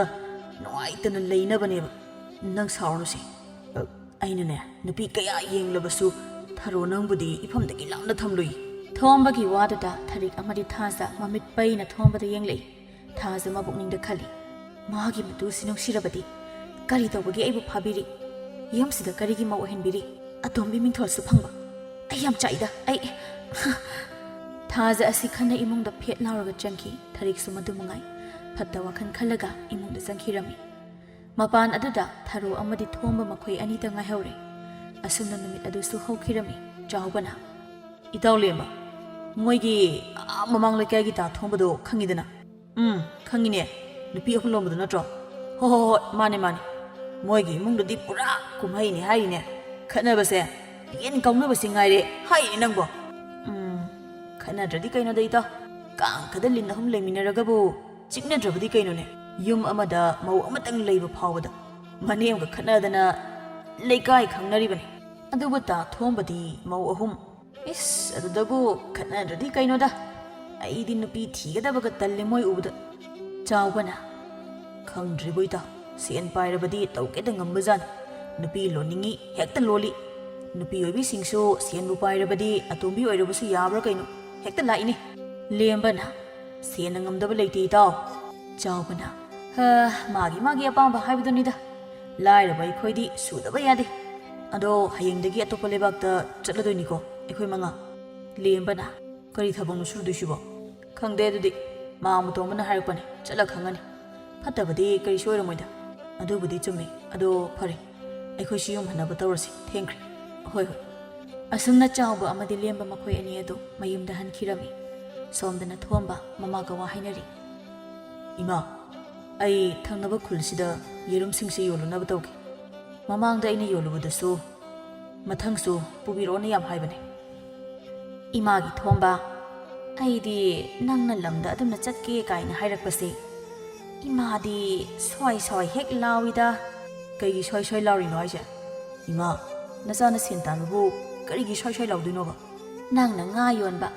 ꯅꯨꯡꯉꯥꯏꯇꯅ ꯂꯩꯅꯕꯅꯦꯕ ꯅꯪ ꯁꯥꯎꯔꯅꯨꯁꯤ ꯑꯩꯅꯅꯦ ꯅꯨꯄꯤ ꯀꯌꯥ ꯌꯦꯡꯂꯕꯁꯨ ꯊꯔꯣ ꯅꯪꯕꯨꯗꯤ ꯏꯐꯝꯗꯒꯤ ꯂꯥꯞꯅ ꯊꯝꯂꯨꯏ ꯊꯣꯝꯕꯒꯤ ꯋꯥꯗꯨꯗ ꯊꯔꯤꯛ ꯑꯃꯗꯤ ꯊꯥꯖ ꯃꯃꯤꯠ ꯄꯩꯅ ꯊꯣꯝꯕꯗ ꯌꯦꯡꯂꯛꯏ ꯊꯥꯖ ꯃꯕꯨꯛꯅꯤꯡꯗ ꯈꯜꯂꯤ ꯃꯥꯒꯤ ꯃꯇꯨꯁꯤ ꯅꯨꯡꯁꯤꯔꯕꯗꯤ ꯀꯔꯤ ꯇꯧꯕꯒꯤ ꯑꯩꯕꯨ ꯐꯥꯕꯤꯔꯤ ꯌꯨꯝꯁꯤꯗ ꯀꯔꯤꯒꯤ ꯃꯧ ꯑꯣꯏꯍꯟꯕꯤꯔꯤ ꯑꯇꯣꯝꯕꯤ ꯃꯤꯡꯊꯣꯜꯁꯨ ꯐꯪꯕ ꯑꯩ ꯌꯥꯝ ꯆꯥꯛꯏꯗ ꯑꯩ ꯊꯥꯖ ꯑꯁꯤ ꯈꯟꯅ ꯏꯃꯨꯡꯗ ꯐꯦꯠ ꯂꯥꯎꯔꯒ ꯆꯪꯈꯤ ꯊꯔꯤꯛꯁꯨ ꯃꯗꯨ ꯃꯉꯥꯏ ꯐꯠꯇ ꯋꯥꯈꯜ ꯈꯜꯂꯒ ꯏꯃꯨꯡꯗ ꯆꯪꯈꯤꯔꯝꯃꯤ ꯃꯄꯥꯟ ꯑꯗꯨꯗ ꯊꯔꯣ ꯑꯃꯗꯤ ꯊꯣꯝꯕ ꯃꯈꯣꯏ ꯑꯅꯤꯇ ꯉꯥꯏꯍꯧꯔꯦ ꯑꯁꯨꯝꯅ ꯅꯨꯃꯤꯠ ꯑꯗꯨꯁꯨ ꯍꯧꯈꯤꯔꯝꯃꯤ ꯆꯥꯎꯕꯅ ꯏꯇꯥꯎ ꯂꯦꯝꯕ ꯃꯣꯏꯒꯤ ꯃꯃꯥꯡ ꯂꯩꯀꯥꯏꯒꯤ ꯇꯥ ꯊꯣꯡꯕꯗꯣ ꯈꯪꯉꯤꯗꯅ ꯈꯪꯉꯤꯅꯦ ꯅꯨꯄꯤ ꯑꯍꯨꯝ ꯂꯣꯟꯕꯗꯣ ꯅꯠꯇ꯭ꯔꯣ ꯍꯣꯏ ꯃꯥꯅꯦ ꯃꯣꯏꯒꯤ ꯏꯃꯨꯡꯗꯗꯤ ꯄꯨꯔꯥ ꯀꯨꯝꯍꯩꯅꯦ ꯍꯥꯏꯔꯤꯅꯦ ꯈꯠꯅꯕꯁꯦ ꯌꯦꯟ ꯀꯥꯎꯅꯕꯁꯤ ꯉꯥꯏꯔꯦ ꯍꯥꯏꯔꯤꯅꯦ ꯅꯪꯕꯣ ꯈꯠꯅꯗ꯭ꯔꯗꯤ ꯀꯩꯅꯣꯗ ꯏꯇꯥꯎ ꯀꯥꯡꯈꯗ ꯂꯤꯟ ꯑꯍꯨꯝ ꯂꯩꯃꯤꯟꯅꯔꯒꯕꯨ ꯆꯤꯛꯅꯗ꯭ꯔꯕꯗꯤ ꯀꯩꯅꯣꯅꯦ ꯌꯨꯝ ꯑꯃꯗ ꯃꯧ ꯑꯃꯇꯪ ꯂꯩꯕ ꯐꯥꯎꯕꯗ ꯃꯅꯦꯝꯒ ꯈꯠꯅꯗꯅ ꯂꯩꯀꯥꯏ ꯈꯪꯅꯔꯤꯕꯅꯤ ꯑꯗꯨꯕꯨ ꯇꯥ ꯊꯣꯡꯕꯗꯤ ꯃꯧ ꯑꯍꯨꯝ ꯏꯁ ꯑꯗꯨꯗꯕꯨ ꯈꯠꯅꯗ꯭ꯔꯗꯤ ꯀꯩꯅꯣꯗ ꯑꯩꯗꯤ ꯅꯨꯄꯤ ꯊꯤꯒꯗꯕꯒ ꯇꯜꯂꯦ ꯃꯣꯏ ꯎꯕꯗ ꯆꯥꯎꯕꯅ ꯈꯪꯗ꯭ꯔꯤꯕꯣ ꯏꯇꯥꯎ ꯁꯦꯟ ꯄꯥꯏꯔꯕꯗꯤ ꯇꯧꯒꯦꯗ ꯉꯝꯕꯖꯥꯠꯅꯤ ꯅꯨꯄꯤ ꯂꯣꯟꯅꯤꯡꯉꯤ ꯍꯦꯛꯇ ꯂꯣꯜꯂꯤ ꯅꯨꯄꯤ ꯑꯣꯏꯕꯤꯁꯤꯡꯁꯨ ꯁꯦꯟꯕꯨ ꯄꯥꯏꯔꯕꯗꯤ ꯑꯇꯣꯝꯕꯤ ꯑꯣꯏꯔꯕꯁꯨ ꯌꯥꯕ꯭ꯔꯥ ꯀꯩꯅꯣ ꯍꯦꯛꯇ ꯂꯥꯛꯏꯅꯦ ꯂꯦꯝꯕꯅ ꯁꯦꯟꯅ ꯉꯝꯗꯕ ꯂꯩꯇꯦ ꯏꯇꯥꯎ ꯆꯥꯎꯕꯅ ꯃꯥꯒꯤ ꯑꯄꯥꯝꯕ ꯍꯥꯏꯕꯗꯨꯅꯤꯗ ꯂꯥꯏꯔꯕ ꯑꯩꯈꯣꯏꯗꯤ ꯁꯨꯗꯕ ꯌꯥꯗꯦ ꯑꯗꯣ ꯍꯌꯦꯡꯗꯒꯤ ꯑꯇꯣꯞꯄ ꯂꯩꯕꯥꯛꯇ ꯆꯠꯂꯗꯣꯏꯅꯤꯀꯣ ꯑꯩꯈꯣꯏ 5 ꯂꯦꯝꯕꯅ ꯀꯔꯤ ꯊꯕꯛꯅꯣ ꯁꯨꯗꯣꯏꯁꯤꯕꯣ ꯈꯪꯗꯦ ꯑꯗꯨꯗꯤ ꯃꯥ ꯃꯇꯣꯝꯕꯅ ꯍꯥꯏꯔꯛꯄꯅꯦ ꯆꯠꯂ ꯈꯪꯉꯅꯤ ꯐꯠꯇꯕꯗꯤ ꯀꯔꯤꯁꯨ ꯑꯣꯏꯔꯝꯃꯣꯏꯗ ꯑꯗꯨꯕꯨꯗꯤ ꯆꯨꯝꯃꯤ ꯑꯗꯣ ꯐꯔꯦ ꯑꯩꯈꯣꯏꯁꯤ ꯌꯨꯝ ꯍꯟꯅꯕ ꯇꯧꯔꯁꯤ ꯊꯦꯡꯈ꯭ꯔꯦ ꯍꯣꯏ ꯑꯁꯨꯝꯅ ꯆꯥꯎꯕ ꯑꯃꯗꯤ ꯂꯦꯝꯕ ꯃꯈꯣꯏ ꯑꯅꯤ ꯑꯗꯨ ꯃꯌꯨꯝꯗ ꯍꯟꯈꯤꯔꯝꯃꯤ ꯁꯣꯝꯗꯅ ꯊꯣꯝꯕ ꯃꯃꯥꯒ ꯋꯥ ꯍꯥꯏꯅꯔꯤ ꯏꯃꯥ ꯑꯩ ꯊꯪꯅꯕ ꯈꯨꯜꯁꯤꯗ ꯌꯦꯔꯨꯝꯁꯤꯡꯁꯦ ꯌꯣꯜꯂꯨꯅꯕ ꯇꯧꯒꯦ ꯃꯃꯥꯡꯗ ꯑꯩꯅ ꯌꯣꯜꯂꯨꯕꯗꯁꯨ ꯃꯊꯪꯁꯨ ꯄꯨꯕꯤꯔꯛꯑꯣꯅ ꯌꯥꯝ ꯍꯥꯏꯕꯅꯦ ꯏꯃꯥꯒꯤ ꯊꯣꯝꯕ ꯑꯩꯗꯤ ꯅꯪꯅ ꯂꯝꯗ ꯑꯗꯨꯝꯅ ꯆꯠꯀꯦ ꯀꯥꯏꯅ ꯍꯥꯏꯔꯛꯄꯁꯦ ꯏꯃꯥꯗꯤ ꯁ꯭ꯋꯥꯏ ꯍꯦꯛ ꯂꯥꯎꯏꯗ ꯀꯩꯒꯤ ꯁ꯭ꯋꯥꯏ ꯂꯥꯎꯔꯤꯅꯣ ꯍꯥꯏꯁꯦ ꯏꯃꯥ ꯅꯆꯥꯅ ꯁꯦꯟ ꯇꯥꯟꯕꯕꯨ ꯀꯔꯤꯒꯤ ꯁ꯭ꯋꯥꯏ ꯂꯥꯎꯗꯣꯏꯅꯣꯕ ꯅꯪꯅ ꯉꯥ ꯌꯣꯟꯕ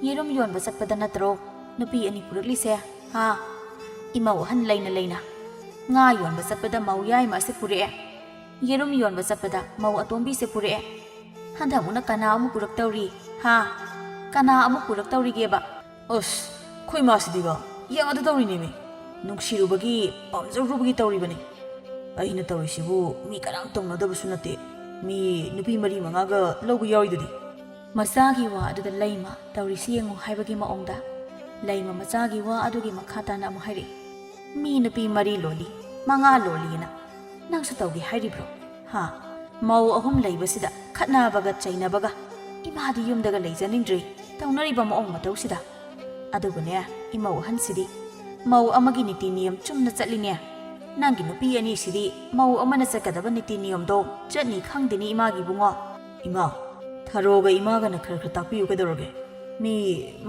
ꯌꯦꯔꯨꯝ ꯌꯣꯟꯕ ꯆꯠꯄꯗ ꯅꯠꯇ꯭ꯔꯣ ꯅꯨꯄꯤ ꯑꯅꯤ ꯄꯨꯔꯛꯂꯤꯁꯦ ꯏꯃꯧ ꯑꯍꯟ ꯂꯩꯅ ꯉꯥ ꯌꯣꯟꯕ ꯆꯠꯄꯗ ꯃꯧ ꯌꯥꯏꯃ ꯑꯁꯤ ꯄꯨꯔꯛꯑꯦ ꯌꯦꯔꯨꯝ ꯌꯣꯟꯕ ꯆꯠꯄꯗ ꯃꯧ ꯑꯇꯣꯝꯕꯤꯁꯦ ꯄꯨꯔꯛꯑꯦ ꯍꯟꯗꯛꯃꯨꯛꯅ ꯀꯅꯥ ꯑꯃꯨꯛ ꯄꯨꯔꯛꯇꯧꯔꯤ ꯀꯅꯥ ꯑꯃꯨꯛ ꯄꯨꯔꯛꯇꯧꯔꯤꯒꯦꯕ ꯑꯁ ꯑꯩꯈꯣꯏ ꯃꯥꯁꯤꯗꯤꯕ ꯌꯥꯗ ꯇꯧꯔꯤꯅꯦꯃꯤ ꯅꯨꯡꯁꯤꯔꯨꯕꯒꯤ ꯄꯥꯝꯖꯔꯨꯕꯒꯤ ꯇꯧꯔꯤꯕꯅꯤ ꯑꯩꯅ ꯇꯧꯔꯤꯁꯤꯕꯨ ꯃꯤ ꯀꯅꯥꯝ ꯇꯧꯅꯗꯕꯁꯨ ꯅꯠꯇꯦ ꯃꯤ ꯅꯨꯄꯤ 4-5ꯒ ꯂꯧꯕ ꯌꯥꯎꯔꯤꯗꯨꯗꯤ ꯃꯆꯥꯒꯤ ꯋꯥ ꯑꯗꯨꯗ ꯂꯩꯃ ꯇꯧꯔꯤꯁꯤ ꯌꯦꯡꯉꯨ ꯍꯥꯏꯕꯒꯤ ꯃꯑꯣꯡꯗ ꯂꯩꯃ ꯃꯆꯥꯒꯤ ꯋꯥ ꯑꯗꯨꯒꯤ ꯃꯈꯥ ꯇꯥꯅ ꯑꯃꯨꯛ ꯍꯥꯏꯔꯛꯏ ꯃꯤ ꯅꯨꯄꯤ 4 ꯂꯣꯜꯂꯤ 5 ꯂꯣꯜꯂꯤꯅ ꯅꯪꯁꯨ ꯇꯧꯒꯦ ꯍꯥꯏꯔꯤꯕ꯭ꯔꯣ ꯃꯧ 3 ꯂꯩꯕꯁꯤꯗ ꯈꯠꯅꯕꯒ ꯆꯩꯅꯕꯒ ꯏꯃꯥꯗꯤ ꯌꯨꯝꯗꯒ ꯂꯩꯖꯅꯤꯡꯗ꯭ꯔꯤ ꯇꯧꯅꯔꯤꯕ ꯃꯑꯣꯡ ꯃꯇꯧꯁꯤꯗ ꯑꯗꯨꯕꯨꯅꯦ ꯏꯃꯧ ꯑꯍꯟꯁꯤꯗꯤ ꯃꯧ ꯑꯃꯒꯤ ꯅꯤꯇꯤ ꯅꯤꯌꯝ ꯆꯨꯝꯅ ꯆꯠꯂꯤꯅꯦ ꯅꯪꯒꯤ ꯅꯨꯄꯤ ꯑꯅꯤꯁꯤꯗꯤ ꯃꯧ ꯑꯃꯅ ꯆꯠꯀꯗꯕ ꯅꯤꯇꯤ ꯅꯤꯌꯝꯗꯣ ꯆꯠꯅꯤ ꯈꯪꯗꯦꯅꯤ ꯏꯃꯥꯒꯤ ꯏꯕꯨꯡꯉꯣ ꯏꯃꯥ ꯊꯔꯣꯒ ꯏꯃꯥꯒꯅ ꯈꯔ ꯇꯥꯛꯄꯤꯌꯨ ꯀꯩꯗꯧꯔꯒꯦ ꯃꯤ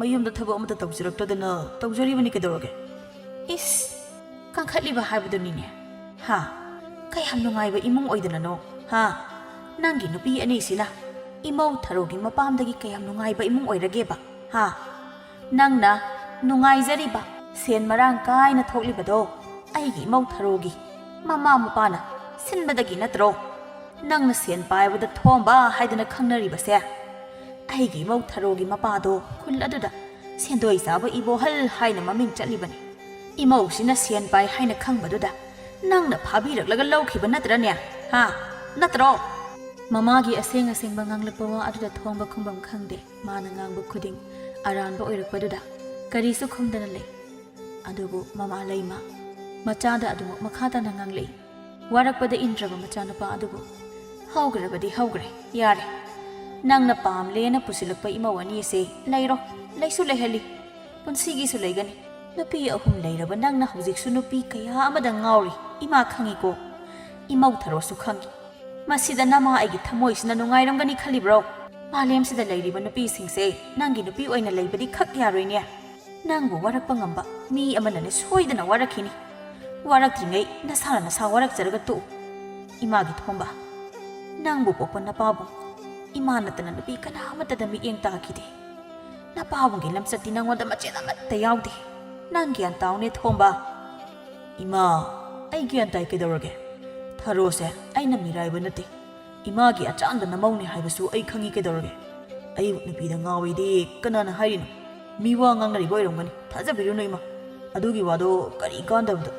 ꯃꯌꯨꯝꯗ ꯊꯕꯛ ꯑꯃꯇ ꯇꯧꯖꯔꯛꯇꯗꯅ ꯇꯧꯖꯔꯤꯕꯅꯤ ꯀꯩꯗꯧꯔꯒꯦ ꯏꯁ ꯀꯪꯈꯠꯂꯤꯕ ꯍꯥꯏꯕꯗꯨꯅꯤꯅꯦ ꯀꯌꯥꯝ ꯅꯨꯡꯉꯥꯏꯕ ꯏꯃꯨꯡ ꯑꯣꯏꯗꯅꯅꯣ ꯅꯪꯒꯤ ꯅꯨꯄꯤ ꯑꯅꯤꯁꯤꯅ ꯏꯃꯧ ꯊꯔꯣꯒꯤ ꯃꯄꯥꯝꯗꯒꯤ ꯀꯌꯥꯝ ꯅꯨꯡꯉꯥꯏꯕ ꯏꯃꯨꯡ ꯑꯣꯏꯔꯒꯦꯕ ꯅꯪꯅ ꯅꯨꯡꯉꯥꯏꯖꯔꯤꯕ ꯁꯦꯟ ꯃꯔꯥꯡ ꯀꯥꯏꯅ ꯊꯣꯛꯂꯤꯕꯗꯣ ꯑꯩꯒꯤ ꯏꯃꯧ ꯊꯔꯣꯒꯤ ꯃꯃꯥ ꯃꯄꯥꯅ ꯁꯤꯟꯕꯗꯒꯤ ꯅꯠꯇ꯭ꯔꯣ ꯅꯪꯅ ꯁꯦꯟ ꯄꯥꯏꯕꯗ ꯊꯣꯝꯕ ꯍꯥꯏꯗꯅ ꯈꯪꯅꯔꯤꯕꯁꯦ ꯑꯩꯒꯤ ꯏꯃꯧ ꯊꯔꯣꯒꯤ ꯃꯄꯥꯗꯣ ꯈꯨꯜ ꯑꯗꯨꯗ ꯁꯦꯟꯗꯣꯏ ꯆꯥꯕ ꯏꯕꯣꯍꯜ ꯍꯥꯏꯅ ꯃꯃꯤꯡ ꯆꯠꯂꯤꯕꯅꯤ ꯏꯃꯧꯁꯤꯅ ꯁꯦꯟ ꯄꯥꯏ ꯍꯥꯏꯅ ꯈꯪꯕꯗꯨꯗ ꯅꯪꯅ ꯐꯥꯕꯤꯔꯛꯂꯒ ꯂꯧꯈꯤꯕ ꯅꯠꯇ꯭ꯔꯅꯦ ꯅꯠꯇ꯭ꯔꯣ ꯃꯃꯥꯒꯤ ꯑꯁꯦꯡꯕ ꯉꯥꯡꯂꯛꯄ ꯋꯥ ꯑꯗꯨꯗ ꯊꯣꯡꯕ ꯈꯨꯝꯕꯝ ꯈꯪꯗꯦ ꯃꯥꯅ ꯉꯥꯡꯕ ꯈꯨꯗꯤꯡ ꯑꯔꯥꯟꯕ ꯑꯣꯏꯔꯛꯄꯗꯨꯗ ꯀꯔꯤꯁꯨ ꯈꯨꯝꯗꯅ ꯂꯩ ꯑꯗꯨꯕꯨ ꯃꯃꯥ ꯂꯩꯃ ꯃꯆꯥꯗ ꯑꯗꯨꯃꯛ ꯃꯈꯥ ꯇꯥꯅ ꯉꯥꯡꯂꯛꯏ ꯋꯥꯔꯛꯄꯗ ꯏꯟꯗ꯭ꯔꯕ ꯃꯆꯥꯅꯨꯄꯥ ꯑꯗꯨꯕꯨ ꯍꯧꯈ꯭ꯔꯕꯗꯤ ꯍꯧꯈ꯭ꯔꯦ ꯌꯥꯔꯦ ꯅꯪꯅ ꯄꯥꯝꯂꯦꯅ ꯄꯨꯁꯤꯜꯂꯛꯄ ꯏꯃꯧ ꯑꯅꯤꯁꯦ ꯂꯩꯔꯣ ꯂꯩꯁꯨ ꯂꯩꯍꯜꯂꯤ ꯄꯨꯟꯁꯤꯒꯤꯁꯨ ꯂꯩꯒꯅꯤ ꯅꯨꯄꯤ 3 ꯂꯩꯔꯕ ꯅꯪꯅ ꯍꯧꯖꯤꯛꯁꯨ ꯅꯨꯄꯤ ꯀꯌꯥ ꯑꯃꯗ ꯉꯥꯎꯔꯤ ꯏꯃꯥ ꯈꯪꯉꯤꯀꯣ ꯏꯃꯧ ꯊꯔꯣꯁꯨ ꯈꯪꯉꯤ ꯃꯁꯤꯗ ꯅꯃꯥ ꯑꯩꯒꯤ ꯊꯃꯣꯏꯁꯤꯅ ꯅꯨꯡꯉꯥꯏꯔꯝꯒꯅꯤ ꯈꯜꯂꯤꯕ꯭ꯔꯣ ꯃꯥꯂꯦꯝꯁꯤꯗ ꯂꯩꯔꯤꯕ ꯅꯨꯄꯤꯁꯤꯡꯁꯦ ꯅꯪꯒꯤ ꯅꯨꯄꯤ ꯑꯣꯏꯅ ꯂꯩꯕꯗꯤ ꯈꯛ ꯌꯥꯔꯣꯏꯅꯦ ꯅꯪꯕꯨ ꯋꯥꯔꯛꯄ ꯉꯝꯕ ꯃꯤ ꯑꯃꯅꯅꯦ ꯁꯣꯏꯗꯅ ꯋꯥꯔꯛꯈꯤꯅꯤ ꯋꯥꯔꯛꯇ꯭ꯔꯤꯉꯩ ꯅꯁꯥ ꯋꯥꯔꯛꯆꯔꯒ ꯇꯣꯛꯎ ꯏꯃꯥꯒꯤ ꯊꯣꯝꯕ ꯅꯪꯕꯨ ꯄꯣꯛꯄ ꯅꯄꯥꯕꯨꯡ ꯏꯃꯥ ꯅꯠꯇꯅ ꯅꯨꯄꯤ ꯀꯅꯥꯃꯠꯇꯗ ꯃꯤꯠꯌꯦꯡ ꯇꯥꯈꯤꯗꯦ ꯅꯄꯥꯕꯨꯡꯒꯤ ꯂꯝꯆꯠꯇꯤ ꯅꯪꯉꯣꯟꯗ ꯃꯆꯦꯠ ꯑꯃꯠꯇ ꯌꯥꯎꯗꯦ ꯅꯪ ꯒ꯭ꯌꯥꯟ ꯇꯥꯎꯅꯦ ꯊꯣꯝꯕ ꯏꯃꯥ ꯑꯩ ꯒ꯭ꯌꯥꯟ ꯇꯥꯏ ꯀꯩꯗꯧꯔꯒꯦ ꯊꯔꯣꯁꯦ ꯑꯩꯅ ꯃꯤꯔꯥꯏꯕ ꯅꯠꯇꯦ ꯏꯃꯥꯒꯤ ꯑꯆꯥꯟꯕ ꯅꯃꯧꯅꯦ ꯍꯥꯏꯕꯁꯨ ꯑꯩ ꯈꯪꯉꯤ ꯀꯩꯗꯧꯔꯒꯦ ꯑꯩꯕꯨ ꯅꯨꯄꯤꯗ ꯉꯥꯎꯏꯗꯤ ꯀꯅꯥꯅ ꯍꯥꯏꯔꯤꯅꯣ ꯃꯤ ꯋꯥ ꯉꯥꯡꯅꯔꯤꯕ ꯑꯣꯏꯔꯝꯒꯅꯤ ꯊꯥꯖꯕꯤꯔꯨꯅꯨ ꯏꯃꯥ ꯑꯗꯨꯒꯤ ꯋꯥꯗꯣ ꯀꯔꯤ ꯀꯥꯟꯗꯕꯗ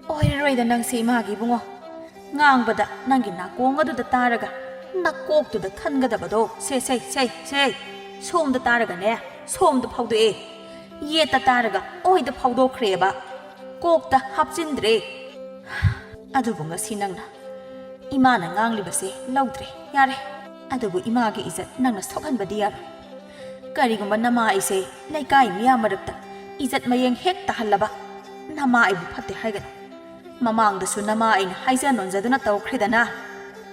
ꯑꯣꯏꯔꯔꯣꯏꯗ ꯅꯪꯁꯦ ꯏꯃꯥꯒꯤ ꯏꯕꯨꯡꯉꯣ ꯉꯥꯡꯕꯗ ꯅꯪꯒꯤ ꯅꯥꯀꯣꯡ ꯑꯗꯨꯗ ꯇꯥꯔꯒ ꯅꯀꯣꯛꯇꯨꯗ ꯈꯟꯒꯗꯕꯗꯣ ꯁꯦ ꯁꯣꯝꯗ ꯇꯥꯔꯒꯅꯦ ꯁꯣꯝꯗ ꯐꯥꯎꯗꯣꯛꯑꯦ ꯌꯦꯠꯇ ꯇꯥꯔꯒ ꯑꯣꯏꯗ ꯐꯥꯎꯗꯣꯛꯈ꯭ꯔꯦꯕ ꯀꯣꯛꯇ ꯍꯥꯞꯆꯤꯟꯗ꯭ꯔꯦ ꯑꯗꯨꯕꯨ ꯉꯁꯤ ꯅꯪꯅ ꯏꯃꯥꯅ ꯉꯥꯡꯂꯤꯕꯁꯦ ꯂꯧꯗ꯭ꯔꯦ ꯌꯥꯔꯦ ꯑꯗꯨꯕꯨ ꯏꯃꯥꯒꯤ ꯏꯖꯠ ꯅꯪꯅ ꯁꯣꯛꯍꯟꯕꯗꯤ ꯌꯥꯔꯣꯏ ꯀꯔꯤꯒꯨꯝꯕ ꯅꯃꯥ ꯑꯩꯁꯦ ꯂꯩꯀꯥꯏ ꯃꯤꯌꯥꯝ ꯃꯔꯛꯇ ꯏꯖꯠ ꯃꯌꯦꯡ ꯍꯦꯛ ꯇꯥꯍꯜꯂꯕ ꯅꯃꯥ ꯑꯩꯕꯨ ꯐꯠꯇꯦ ꯍꯥꯏꯒꯅꯨ ꯃꯃꯥꯡꯗꯁꯨ ꯅꯃꯥ ꯑꯩꯅ ꯍꯥꯏꯖ ꯅꯣꯟꯖꯗꯨꯅ ꯇꯧꯈ꯭ꯔꯦꯗꯅ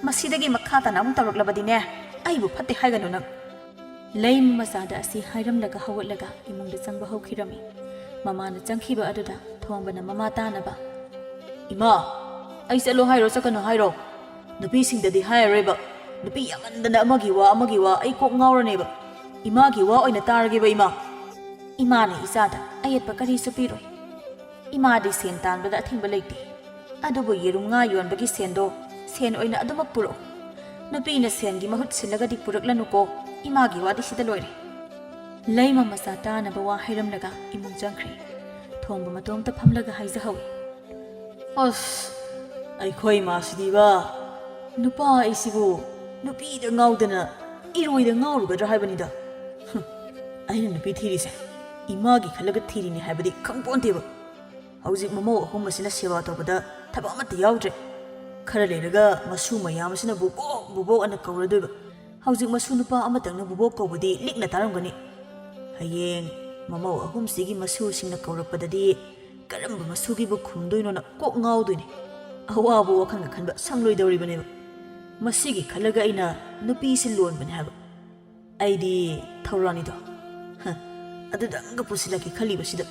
ꯃꯁꯤꯗꯒꯤ ꯃꯈꯥ ꯇꯥꯅ ꯑꯃꯨꯛ ꯇꯧꯔꯛꯂꯕꯗꯤꯅꯦ ꯑꯩꯕꯨ ꯐꯠꯇꯦ ꯍꯥꯏꯒꯅꯨ ꯅꯪ ꯂꯩꯃ ꯃꯆꯥꯗ ꯑꯁꯤ ꯍꯥꯏꯔꯝꯂꯒ ꯍꯧꯒꯠꯂꯒ ꯏꯃꯨꯡꯗ ꯆꯪꯕ ꯍꯧꯈꯤꯔꯝꯃꯤ ꯃꯃꯥꯅ ꯆꯪꯈꯤꯕ ꯑꯗꯨꯗ ꯊꯣꯡꯕꯅ ꯃꯃꯥ ꯇꯥꯅꯕ ꯏꯃꯥ ꯑꯩ ꯆꯠꯂꯣ ꯍꯥꯏꯔꯣ ꯆꯠꯀꯅꯣ ꯍꯥꯏꯔꯣ ꯅꯨꯄꯤꯁꯤꯡꯗꯗꯤ ꯍꯥꯏꯔꯔꯣꯏꯕ ꯅꯨꯄꯤ ꯌꯥꯝꯃꯟꯗꯅ ꯑꯃꯒꯤ ꯋꯥ ꯑꯩ ꯀꯣꯛ ꯉꯥꯎꯔꯅꯦꯕ ꯏꯃꯥꯒꯤ ꯋꯥ ꯑꯣꯏꯅ ꯇꯥꯔꯒꯦꯕ ꯏꯃꯥ ꯏꯃꯥꯅ ꯏꯆꯥꯗ ꯑꯌꯦꯠꯄ ꯀꯔꯤꯁꯨ ꯄꯤꯔꯣꯏ ꯏꯃꯥꯗꯤ ꯁꯦꯟ ꯇꯥꯟꯕꯗ ꯑꯊꯤꯡꯕ ꯂꯩꯇꯦ ꯑꯗꯨꯕꯨ ꯌꯦꯔꯨꯝ ꯉꯥ ꯌꯣꯟꯕꯒꯤ ꯁꯦꯟꯗꯣ ꯁꯦꯟ ꯑꯣꯏꯅ ꯑꯗꯨꯃꯛ ꯄꯨꯔꯛꯎ ꯅꯨꯄꯤꯅ ꯁꯦꯟꯒꯤ ꯃꯍꯨꯠ ꯁꯤꯜꯂꯒꯗꯤ ꯄꯨꯔꯛꯂꯅꯨꯀꯣ ꯏꯃꯥꯒꯤ ꯋꯥꯗꯤ ꯁꯤꯗ ꯂꯣꯏꯔꯦ ꯂꯩꯃ ꯃꯆꯥ ꯇꯥꯅꯕ ꯋꯥ ꯍꯥꯏꯔꯝꯂꯒ ꯏꯃꯨꯡ ꯆꯪꯈ꯭ꯔꯦ ꯊꯣꯡꯕ ꯃꯇꯣꯝꯇ ꯐꯝꯂꯒ ꯍꯥꯏꯖꯍꯧꯏ ꯑꯁ ꯑꯩꯈꯣꯏ ꯏꯃꯥꯁꯤꯗꯤꯕ ꯅꯨꯄꯥ ꯑꯩꯁꯤꯕꯨ ꯅꯨꯄꯤꯗ ꯉꯥꯎꯗꯅ ꯏꯔꯣꯏꯗ ꯉꯥꯎꯔꯨꯒꯗ꯭ꯔꯥ ꯍꯥꯏꯕꯅꯤꯗ ꯑꯩꯅ ꯅꯨꯄꯤ ꯊꯤꯔꯤꯁꯦ ꯏꯃꯥꯒꯤ ꯈꯜꯂꯒ ꯊꯤꯔꯤꯅꯤ ꯍꯥꯏꯕꯗꯤ ꯈꯪꯄꯣꯟꯇꯦꯕ ꯍꯧꯖꯤꯛ ꯃꯃꯧ ꯑꯍꯨꯝ ꯑꯁꯤꯅ ꯁꯦꯕꯥ ꯇꯧꯕꯗ ꯊꯕꯛ ꯑꯃꯠꯇ ꯌꯥꯎꯗ꯭ꯔꯦ ꯈꯔ ꯂꯩꯔꯒ ꯃꯁꯨ ꯃꯌꯥꯝ ꯑꯁꯤꯅ ꯕꯨꯕꯣꯛ ꯑꯅ ꯀꯧꯔꯗꯣꯏꯕ ꯍꯧꯖꯤꯛ ꯃꯁꯨ ꯅꯨꯄꯥ ꯑꯃꯇꯪꯅ ꯕꯨꯕꯣꯛ ꯀꯧꯕꯗꯤ ꯂꯤꯛꯅ ꯇꯥꯔꯝꯒꯅꯤ ꯍꯌꯦꯡ ꯃꯃꯧ ꯑꯍꯨꯝꯁꯤꯒꯤ ꯃꯁꯨꯁꯤꯡꯅ ꯀꯧꯔꯛꯄꯗꯗꯤ ꯀꯔꯝꯕ ꯃꯁꯨꯒꯤꯕꯨ ꯈꯨꯝꯗꯣꯏꯅꯣꯅ ꯀꯣꯛ ꯉꯥꯎꯗꯣꯏꯅꯤ ꯑꯋꯥꯕ ꯋꯥꯈꯜꯒ ꯈꯟꯕ ꯁꯪꯂꯣꯏꯗꯧꯔꯤꯕꯅꯦꯕ ꯃꯁꯤꯒꯤ ꯈꯜꯂꯒ ꯑꯩꯅ ꯅꯨꯄꯤꯁꯤ ꯂꯣꯟꯕꯅꯦ ꯍꯥꯏꯕ ꯑꯩꯗꯤ ꯊꯧꯔꯥꯅꯤꯗꯣ ꯑꯗꯨꯗꯪꯒ ꯄꯨꯁꯤꯜꯂꯛꯀꯦ ꯈꯜꯂꯤꯕꯁꯤꯗ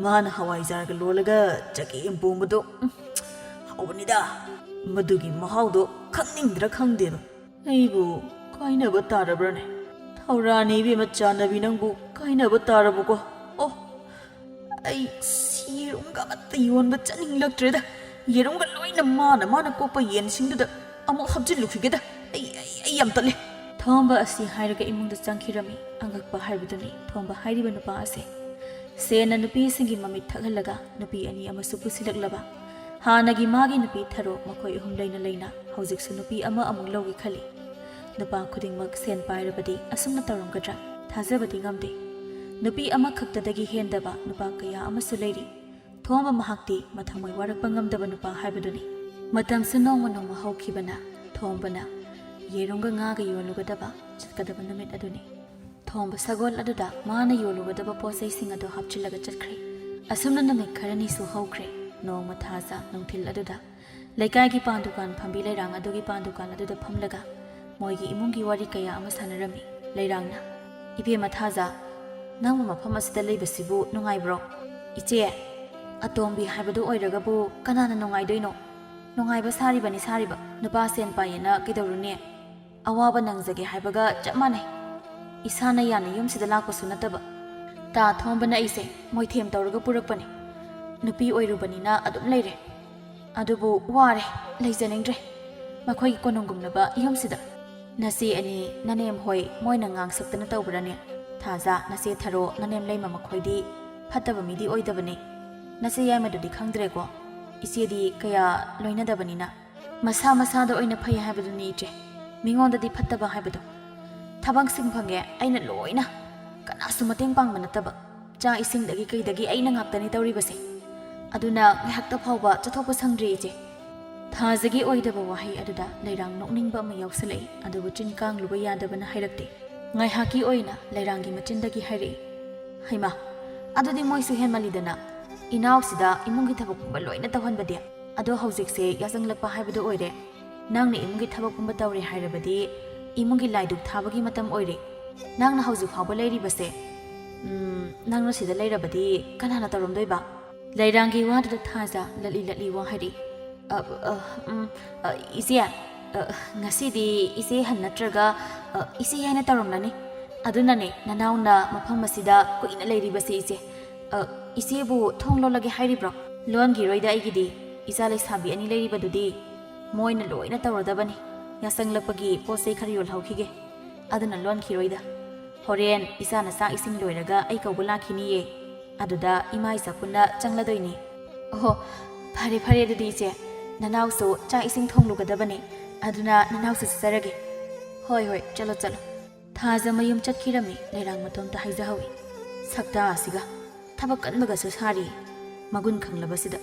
ꯃꯥꯅ ꯍꯋꯥꯏꯖꯥꯔꯒ ꯂꯣꯜꯂꯒ ꯆꯒꯦꯝ ꯄꯣꯝꯕꯗꯣ ꯍꯧꯕꯅꯤꯗ ꯃꯗꯨꯒꯤ ꯃꯍꯥꯎꯗꯣ ꯈꯪꯅꯤꯡꯗ꯭ꯔꯥ ꯈꯪꯗꯦꯕ ꯑꯩꯕꯨ ꯀꯥꯏꯅꯕ ꯇꯥꯔꯕ꯭ꯔꯅꯦ ꯊꯧꯔꯥꯅꯤ ꯏꯕꯦꯝꯃ ꯆꯥꯟꯅꯕꯤ ꯅꯪꯕꯨ ꯀꯥꯏꯅꯕ ꯇꯥꯔꯕꯀꯣ ꯑꯣ ꯑꯩ ꯌꯦꯔꯨꯝꯒ ꯑꯃꯠꯇ ꯌꯣꯟꯕ ꯆꯠꯅꯤꯡꯂꯛꯇ꯭ꯔꯦꯗ ꯌꯦꯔꯨꯝꯒ ꯂꯣꯏꯅ ꯃꯥꯅ ꯀꯣꯛꯄ ꯌꯦꯟꯁꯤꯡꯗꯨꯗ ꯑꯃꯨꯛ ꯍꯥꯞꯆꯤꯜꯂꯨꯈꯤꯒꯦꯗ ꯑꯩ ꯌꯥꯝ ꯇꯜꯂꯦ ꯊꯣꯡꯕ ꯑꯁꯤ ꯍꯥꯏꯔꯒ ꯏꯃꯨꯡꯗ ꯆꯪꯈꯤꯔꯝꯃꯤ ꯑꯉꯛꯄ ꯍꯥꯏꯕꯗꯨꯅꯤ ꯊꯣꯡꯕ ꯍꯥꯏꯔꯤꯕ ꯅꯨꯄꯥ ꯑꯁꯦ ꯁꯦꯟꯅ ꯅꯨꯄꯤꯁꯤꯡꯒꯤ ꯃꯃꯤꯠ ꯊꯛꯍꯜꯂꯒ ꯅꯨꯄꯤ ꯑꯅꯤ ꯑꯃꯁꯨ ꯄꯨꯁꯤꯜꯂꯛꯂꯕ ꯍꯥꯟꯅꯒꯤ ꯃꯥꯒꯤ ꯅꯨꯄꯤ ꯊꯔꯣ ꯃꯈꯣꯏ ꯑꯍꯨꯝ ꯂꯩꯅ ꯍꯧꯖꯤꯛꯁꯨ ꯅꯨꯄꯤ ꯑꯃ ꯑꯃꯨꯛ ꯂꯧꯒꯦ ꯈꯜꯂꯤ ꯅꯨꯄꯥ ꯈꯨꯗꯤꯡꯃꯛ ꯁꯦꯟ ꯄꯥꯏꯔꯕꯗꯤ ꯑꯁꯨꯝꯅ ꯇꯧꯔꯝꯒꯗ꯭ꯔꯥ ꯊꯥꯖꯕꯗꯤ ꯉꯝꯗꯦ ꯅꯨꯄꯤ ꯑꯃꯈꯛꯇꯗꯒꯤ ꯍꯦꯟꯗꯕ ꯅꯨꯄꯥ ꯀꯌꯥ ꯑꯃꯁꯨ ꯂꯩꯔꯤ ꯊꯣꯡꯕ ꯃꯍꯥꯛꯇꯤ ꯃꯊꯃꯣꯏ ꯋꯥꯔꯛꯄ ꯉꯝꯗꯕ ꯅꯨꯄꯥ ꯍꯥꯏꯕꯗꯨꯅꯤ ꯃꯇꯝꯁꯨ ꯅꯣꯡꯃ ꯍꯧꯈꯤꯕꯅ ꯊꯣꯡꯕꯅ ꯌꯦꯔꯨꯝꯒ ꯉꯥꯒ ꯌꯣꯜꯂꯨꯒꯗꯕ ꯆꯠꯀꯗꯕ ꯅꯨꯃꯤꯠ ꯑꯗꯨꯅꯤ ꯊꯣꯡꯕ ꯁꯒꯣꯜ ꯑꯗꯨꯗ ꯃꯥꯅ ꯌꯣꯜꯂꯨꯒꯗꯕ ꯄꯣꯠꯆꯩꯁꯤꯡ ꯑꯗꯨ ꯍꯥꯞꯆꯤꯜꯂꯒ ꯆꯠꯈ꯭ꯔꯦ ꯑꯁꯨꯝꯅ ꯅꯨꯃꯤꯠ ꯈꯔꯅꯤꯁꯨ ꯍꯧꯈ꯭ꯔꯦ ꯅꯣꯡꯃ ꯊꯥꯖ ꯅꯨꯡꯊꯤꯜ ꯑꯗꯨꯗ ꯂꯩꯀꯥꯏꯒꯤ ꯄꯥꯟ ꯗꯨꯀꯥꯟ ꯐꯝꯕꯤ ꯂꯩꯔꯥꯡ ꯑꯗꯨꯒꯤ ꯄꯥꯟ ꯗꯨꯀꯥꯟ ꯑꯗꯨꯗ ꯐꯝꯂꯒ ꯃꯣꯏꯒꯤ ꯏꯃꯨꯡꯒꯤ ꯋꯥꯔꯤ ꯀꯌꯥ ꯑꯃ ꯁꯥꯟꯅꯔꯝꯃꯤ ꯂꯩꯔꯥꯡꯅ ꯏꯕꯦꯝꯃ ꯊꯥꯖ ꯅꯪꯕꯨ ꯃꯐꯝ ꯑꯁꯤꯗ ꯂꯩꯕꯁꯤꯕꯨ ꯅꯨꯡꯉꯥꯏꯕ꯭ꯔꯣ ꯏꯆꯦ ꯑꯇꯣꯝꯕꯤ ꯍꯥꯏꯕꯗꯨ ꯑꯣꯏꯔꯒꯕꯨ ꯀꯅꯥꯅ ꯅꯨꯡꯉꯥꯏꯗꯣꯏꯅꯣ ꯅꯨꯡꯉꯥꯏꯕ ꯁꯥꯔꯤꯕ ꯅꯨꯄꯥ ꯁꯦꯟ ꯄꯥꯏꯌꯦꯅ ꯀꯩꯗꯧꯔꯨꯅꯤ ꯑꯋꯥꯕ ꯅꯪꯖꯒꯦ ꯍꯥꯏꯕꯒ ꯆꯞ ꯃꯥꯟꯅꯩ ꯏꯁꯥꯅ ꯌꯥꯅ ꯌꯨꯝꯁꯤꯗ ꯂꯥꯛꯄꯁꯨ ꯅꯠꯇꯕ ꯇꯥ ꯊꯣꯡꯕꯅ ꯑꯩꯁꯦ ꯃꯣꯏꯊꯦꯝ ꯇꯧꯔꯒ ꯄꯨꯔꯛꯄꯅꯤ ꯅꯨꯄꯤ ꯑꯣꯏꯔꯨꯕꯅꯤꯅ ꯑꯗꯨꯝ ꯂꯩꯔꯦ ꯑꯗꯨꯕꯨ ꯋꯥꯔꯦ ꯂꯩꯖꯅꯤꯡꯗ꯭ꯔꯦ ꯃꯈꯣꯏꯒꯤ ꯀꯣꯅꯨꯡꯒꯨꯝꯂꯕ ꯌꯨꯝꯁꯤꯗ ꯅꯆꯦ ꯑꯅꯤ ꯅꯅꯦꯝ ꯍꯣꯏ ꯃꯣꯏꯅ ꯉꯥꯡꯁꯛꯇꯅ ꯇꯧꯕ꯭ꯔꯅꯦ ꯊꯥꯖ ꯅꯆꯦ ꯊꯔꯣ ꯅꯅꯦꯝ ꯂꯩꯃ ꯃꯈꯣꯏꯗꯤ ꯐꯠꯇꯕ ꯃꯤꯗꯤ ꯑꯣꯏꯗꯕꯅꯤ ꯅꯆꯦ ꯌꯥꯏꯃꯗꯨꯗꯤ ꯈꯪꯗ꯭ꯔꯦꯀꯣ ꯏꯆꯦꯗꯤ ꯀꯌꯥ ꯂꯣꯏꯅꯗꯕꯅꯤꯅ ꯃꯁꯥꯗ ꯑꯣꯏꯅ ꯐꯩ ꯍꯥꯏꯕꯗꯨꯅꯤ ꯏꯆꯦ ꯃꯤꯉꯣꯟꯗꯗꯤ ꯐꯠꯇꯕ ꯍꯥꯏꯕꯗꯣ ꯊꯕꯛꯁꯤꯡ ꯐꯪꯉꯦ ꯑꯩꯅ ꯂꯣꯏꯅ ꯀꯅꯥꯁꯨ ꯃꯇꯦꯡ ꯄꯥꯡꯕ ꯅꯠꯇꯕ ꯆꯥꯛ ꯏꯁꯤꯡꯗꯒꯤ ꯀꯩꯗꯒꯤ ꯑꯩꯅ ꯉꯥꯛꯇꯅꯤ ꯇꯧꯔꯤꯕꯁꯦ ꯑꯗꯨꯅ ꯉꯥꯏꯍꯥꯛꯇ ꯐꯥꯎꯕ ꯆꯠꯊꯣꯛꯄ ꯁꯪꯗ꯭ꯔꯤ ꯏꯆꯦ ꯊꯥꯖꯒꯤ ꯑꯣꯏꯗꯕ ꯋꯥꯍꯩ ꯑꯗꯨꯗ ꯂꯩꯔꯥꯡ ꯅꯣꯛꯅꯤꯡꯕ ꯑꯃ ꯌꯥꯎꯁꯜꯂꯛꯏ ꯑꯗꯨꯕꯨ ꯆꯤꯟ ꯀꯥꯡꯂꯨꯕ ꯌꯥꯗꯕꯅ ꯍꯥꯏꯔꯛꯇꯦ ꯉꯥꯏꯍꯥꯛꯀꯤ ꯑꯣꯏꯅ ꯂꯩꯔꯥꯡꯒꯤ ꯃꯆꯤꯟꯗꯒꯤ ꯍꯥꯏꯔꯛꯏ ꯍꯩꯃꯥ ꯑꯗꯨꯗꯤ ꯃꯣꯏꯁꯨ ꯍꯦꯟꯃꯜꯂꯤꯗꯅ ꯏꯅꯥꯎꯁꯤꯗ ꯏꯃꯨꯡꯒꯤ ꯊꯕꯛꯀꯨꯝꯕ ꯂꯣꯏꯅ ꯇꯧꯍꯟꯕꯗꯤ ꯑꯗꯣ ꯍꯧꯖꯤꯛꯁꯦ ꯌꯥꯆꯪꯂꯛꯄ ꯍꯥꯏꯕꯗꯨ ꯑꯣꯏꯔꯦ ꯅꯪꯅ ꯏꯃꯨꯡꯒꯤ ꯊꯕꯛꯀꯨꯝꯕ ꯇꯧꯔꯦ ꯍꯥꯏꯔꯕꯗꯤ ꯏꯃꯨꯡꯒꯤ ꯂꯥꯏꯗꯨꯛ ꯊꯥꯕꯒꯤ ꯃꯇꯝ ꯑꯣꯏꯔꯦ ꯅꯪꯅ ꯍꯧꯖꯤꯛ ꯐꯥꯎꯕ ꯂꯩꯔꯤꯕꯁꯦ ꯅꯪꯅ ꯁꯤꯗ ꯂꯩꯔꯕꯗꯤ ꯀꯅꯥꯅ ꯇꯧꯔꯝꯗꯣꯏꯕ ꯂꯩꯔꯥꯡꯒꯤ ꯋꯥꯗꯨꯗ ꯊꯥꯖ ꯂꯠꯂꯤ ꯋꯥ ꯍꯥꯏꯔꯤ ꯏꯆꯦ ꯉꯁꯤꯗꯤ ꯏꯆꯦ ꯍꯟ ꯅꯠꯇ꯭ꯔꯒ ꯏꯆꯦ ꯍꯥꯏꯅ ꯇꯧꯔꯝꯂꯅꯤ ꯑꯗꯨꯅꯅꯦ ꯅꯅꯥꯎꯅ ꯃꯐꯝ ꯑꯁꯤꯗ ꯀꯨꯏꯅ ꯂꯩꯔꯤꯕꯁꯦ ꯏꯆꯦ ꯏꯆꯦꯕꯨ ꯊꯣꯡ ꯂꯣꯜꯂꯒꯦ ꯍꯥꯏꯔꯤꯕ꯭ꯔꯣ ꯂꯣꯟꯈꯤꯔꯣꯏꯗ ꯑꯩꯒꯤꯗꯤ ꯏꯆꯥ ꯂꯩꯁꯥꯕꯤ ꯑꯅꯤ ꯂꯩꯔꯤꯕꯗꯨꯗꯤ ꯃꯣꯏꯅ ꯂꯣꯏꯅ ꯇꯧꯔꯗꯕꯅꯤ ꯌꯥꯆꯪꯂꯛꯄꯒꯤ ꯄꯣꯠ ꯆꯩ ꯈꯔ ꯌꯣꯜꯍꯧꯈꯤꯒꯦ ꯑꯗꯨꯅ ꯂꯣꯟꯈꯤꯔꯣꯏꯗ ꯍꯣꯔꯦꯟ ꯏꯆꯥꯅ ꯆꯥꯛ ꯏꯁꯤꯡ ꯂꯣꯏꯔꯒ ꯑꯩ ꯀꯧꯕ ꯂꯥꯛꯈꯤꯅꯤꯌꯦ ꯑꯗꯨꯗ ꯏꯃꯥ ꯏꯆꯥ ꯄꯨꯟꯅ ꯆꯪꯂꯗꯣꯏꯅꯤ ꯑꯣꯍꯣ ꯐꯔꯦ ꯐꯔꯦ ꯑꯗꯨꯗꯤ ꯏꯆꯦ ꯅꯅꯥꯎꯁꯨ ꯆꯥꯛ ꯏꯁꯤꯡ ꯊꯣꯡꯂꯨꯒꯗꯕꯅꯤ ꯑꯗꯨꯅ ꯅꯅꯥꯎꯁꯨ ꯆꯠꯆꯔꯒꯦ ꯍꯣꯏ ꯍꯣꯏ ꯆꯠꯂꯣ ꯆꯠꯂꯣ ꯊꯥꯖ ꯃꯌꯨꯝ ꯆꯠꯈꯤꯔꯝꯃꯤ ꯂꯩꯔꯥꯡ ꯃꯇꯣꯝꯇ ꯍꯥꯏꯖꯍꯧꯏ ꯁꯛꯇꯥ ꯑꯁꯤꯒ ꯊꯕꯛ ꯀꯟꯕꯒꯁꯨ ꯁꯥꯔꯤ ꯃꯒꯨꯟ ꯈꯪꯂꯕꯁꯤꯗ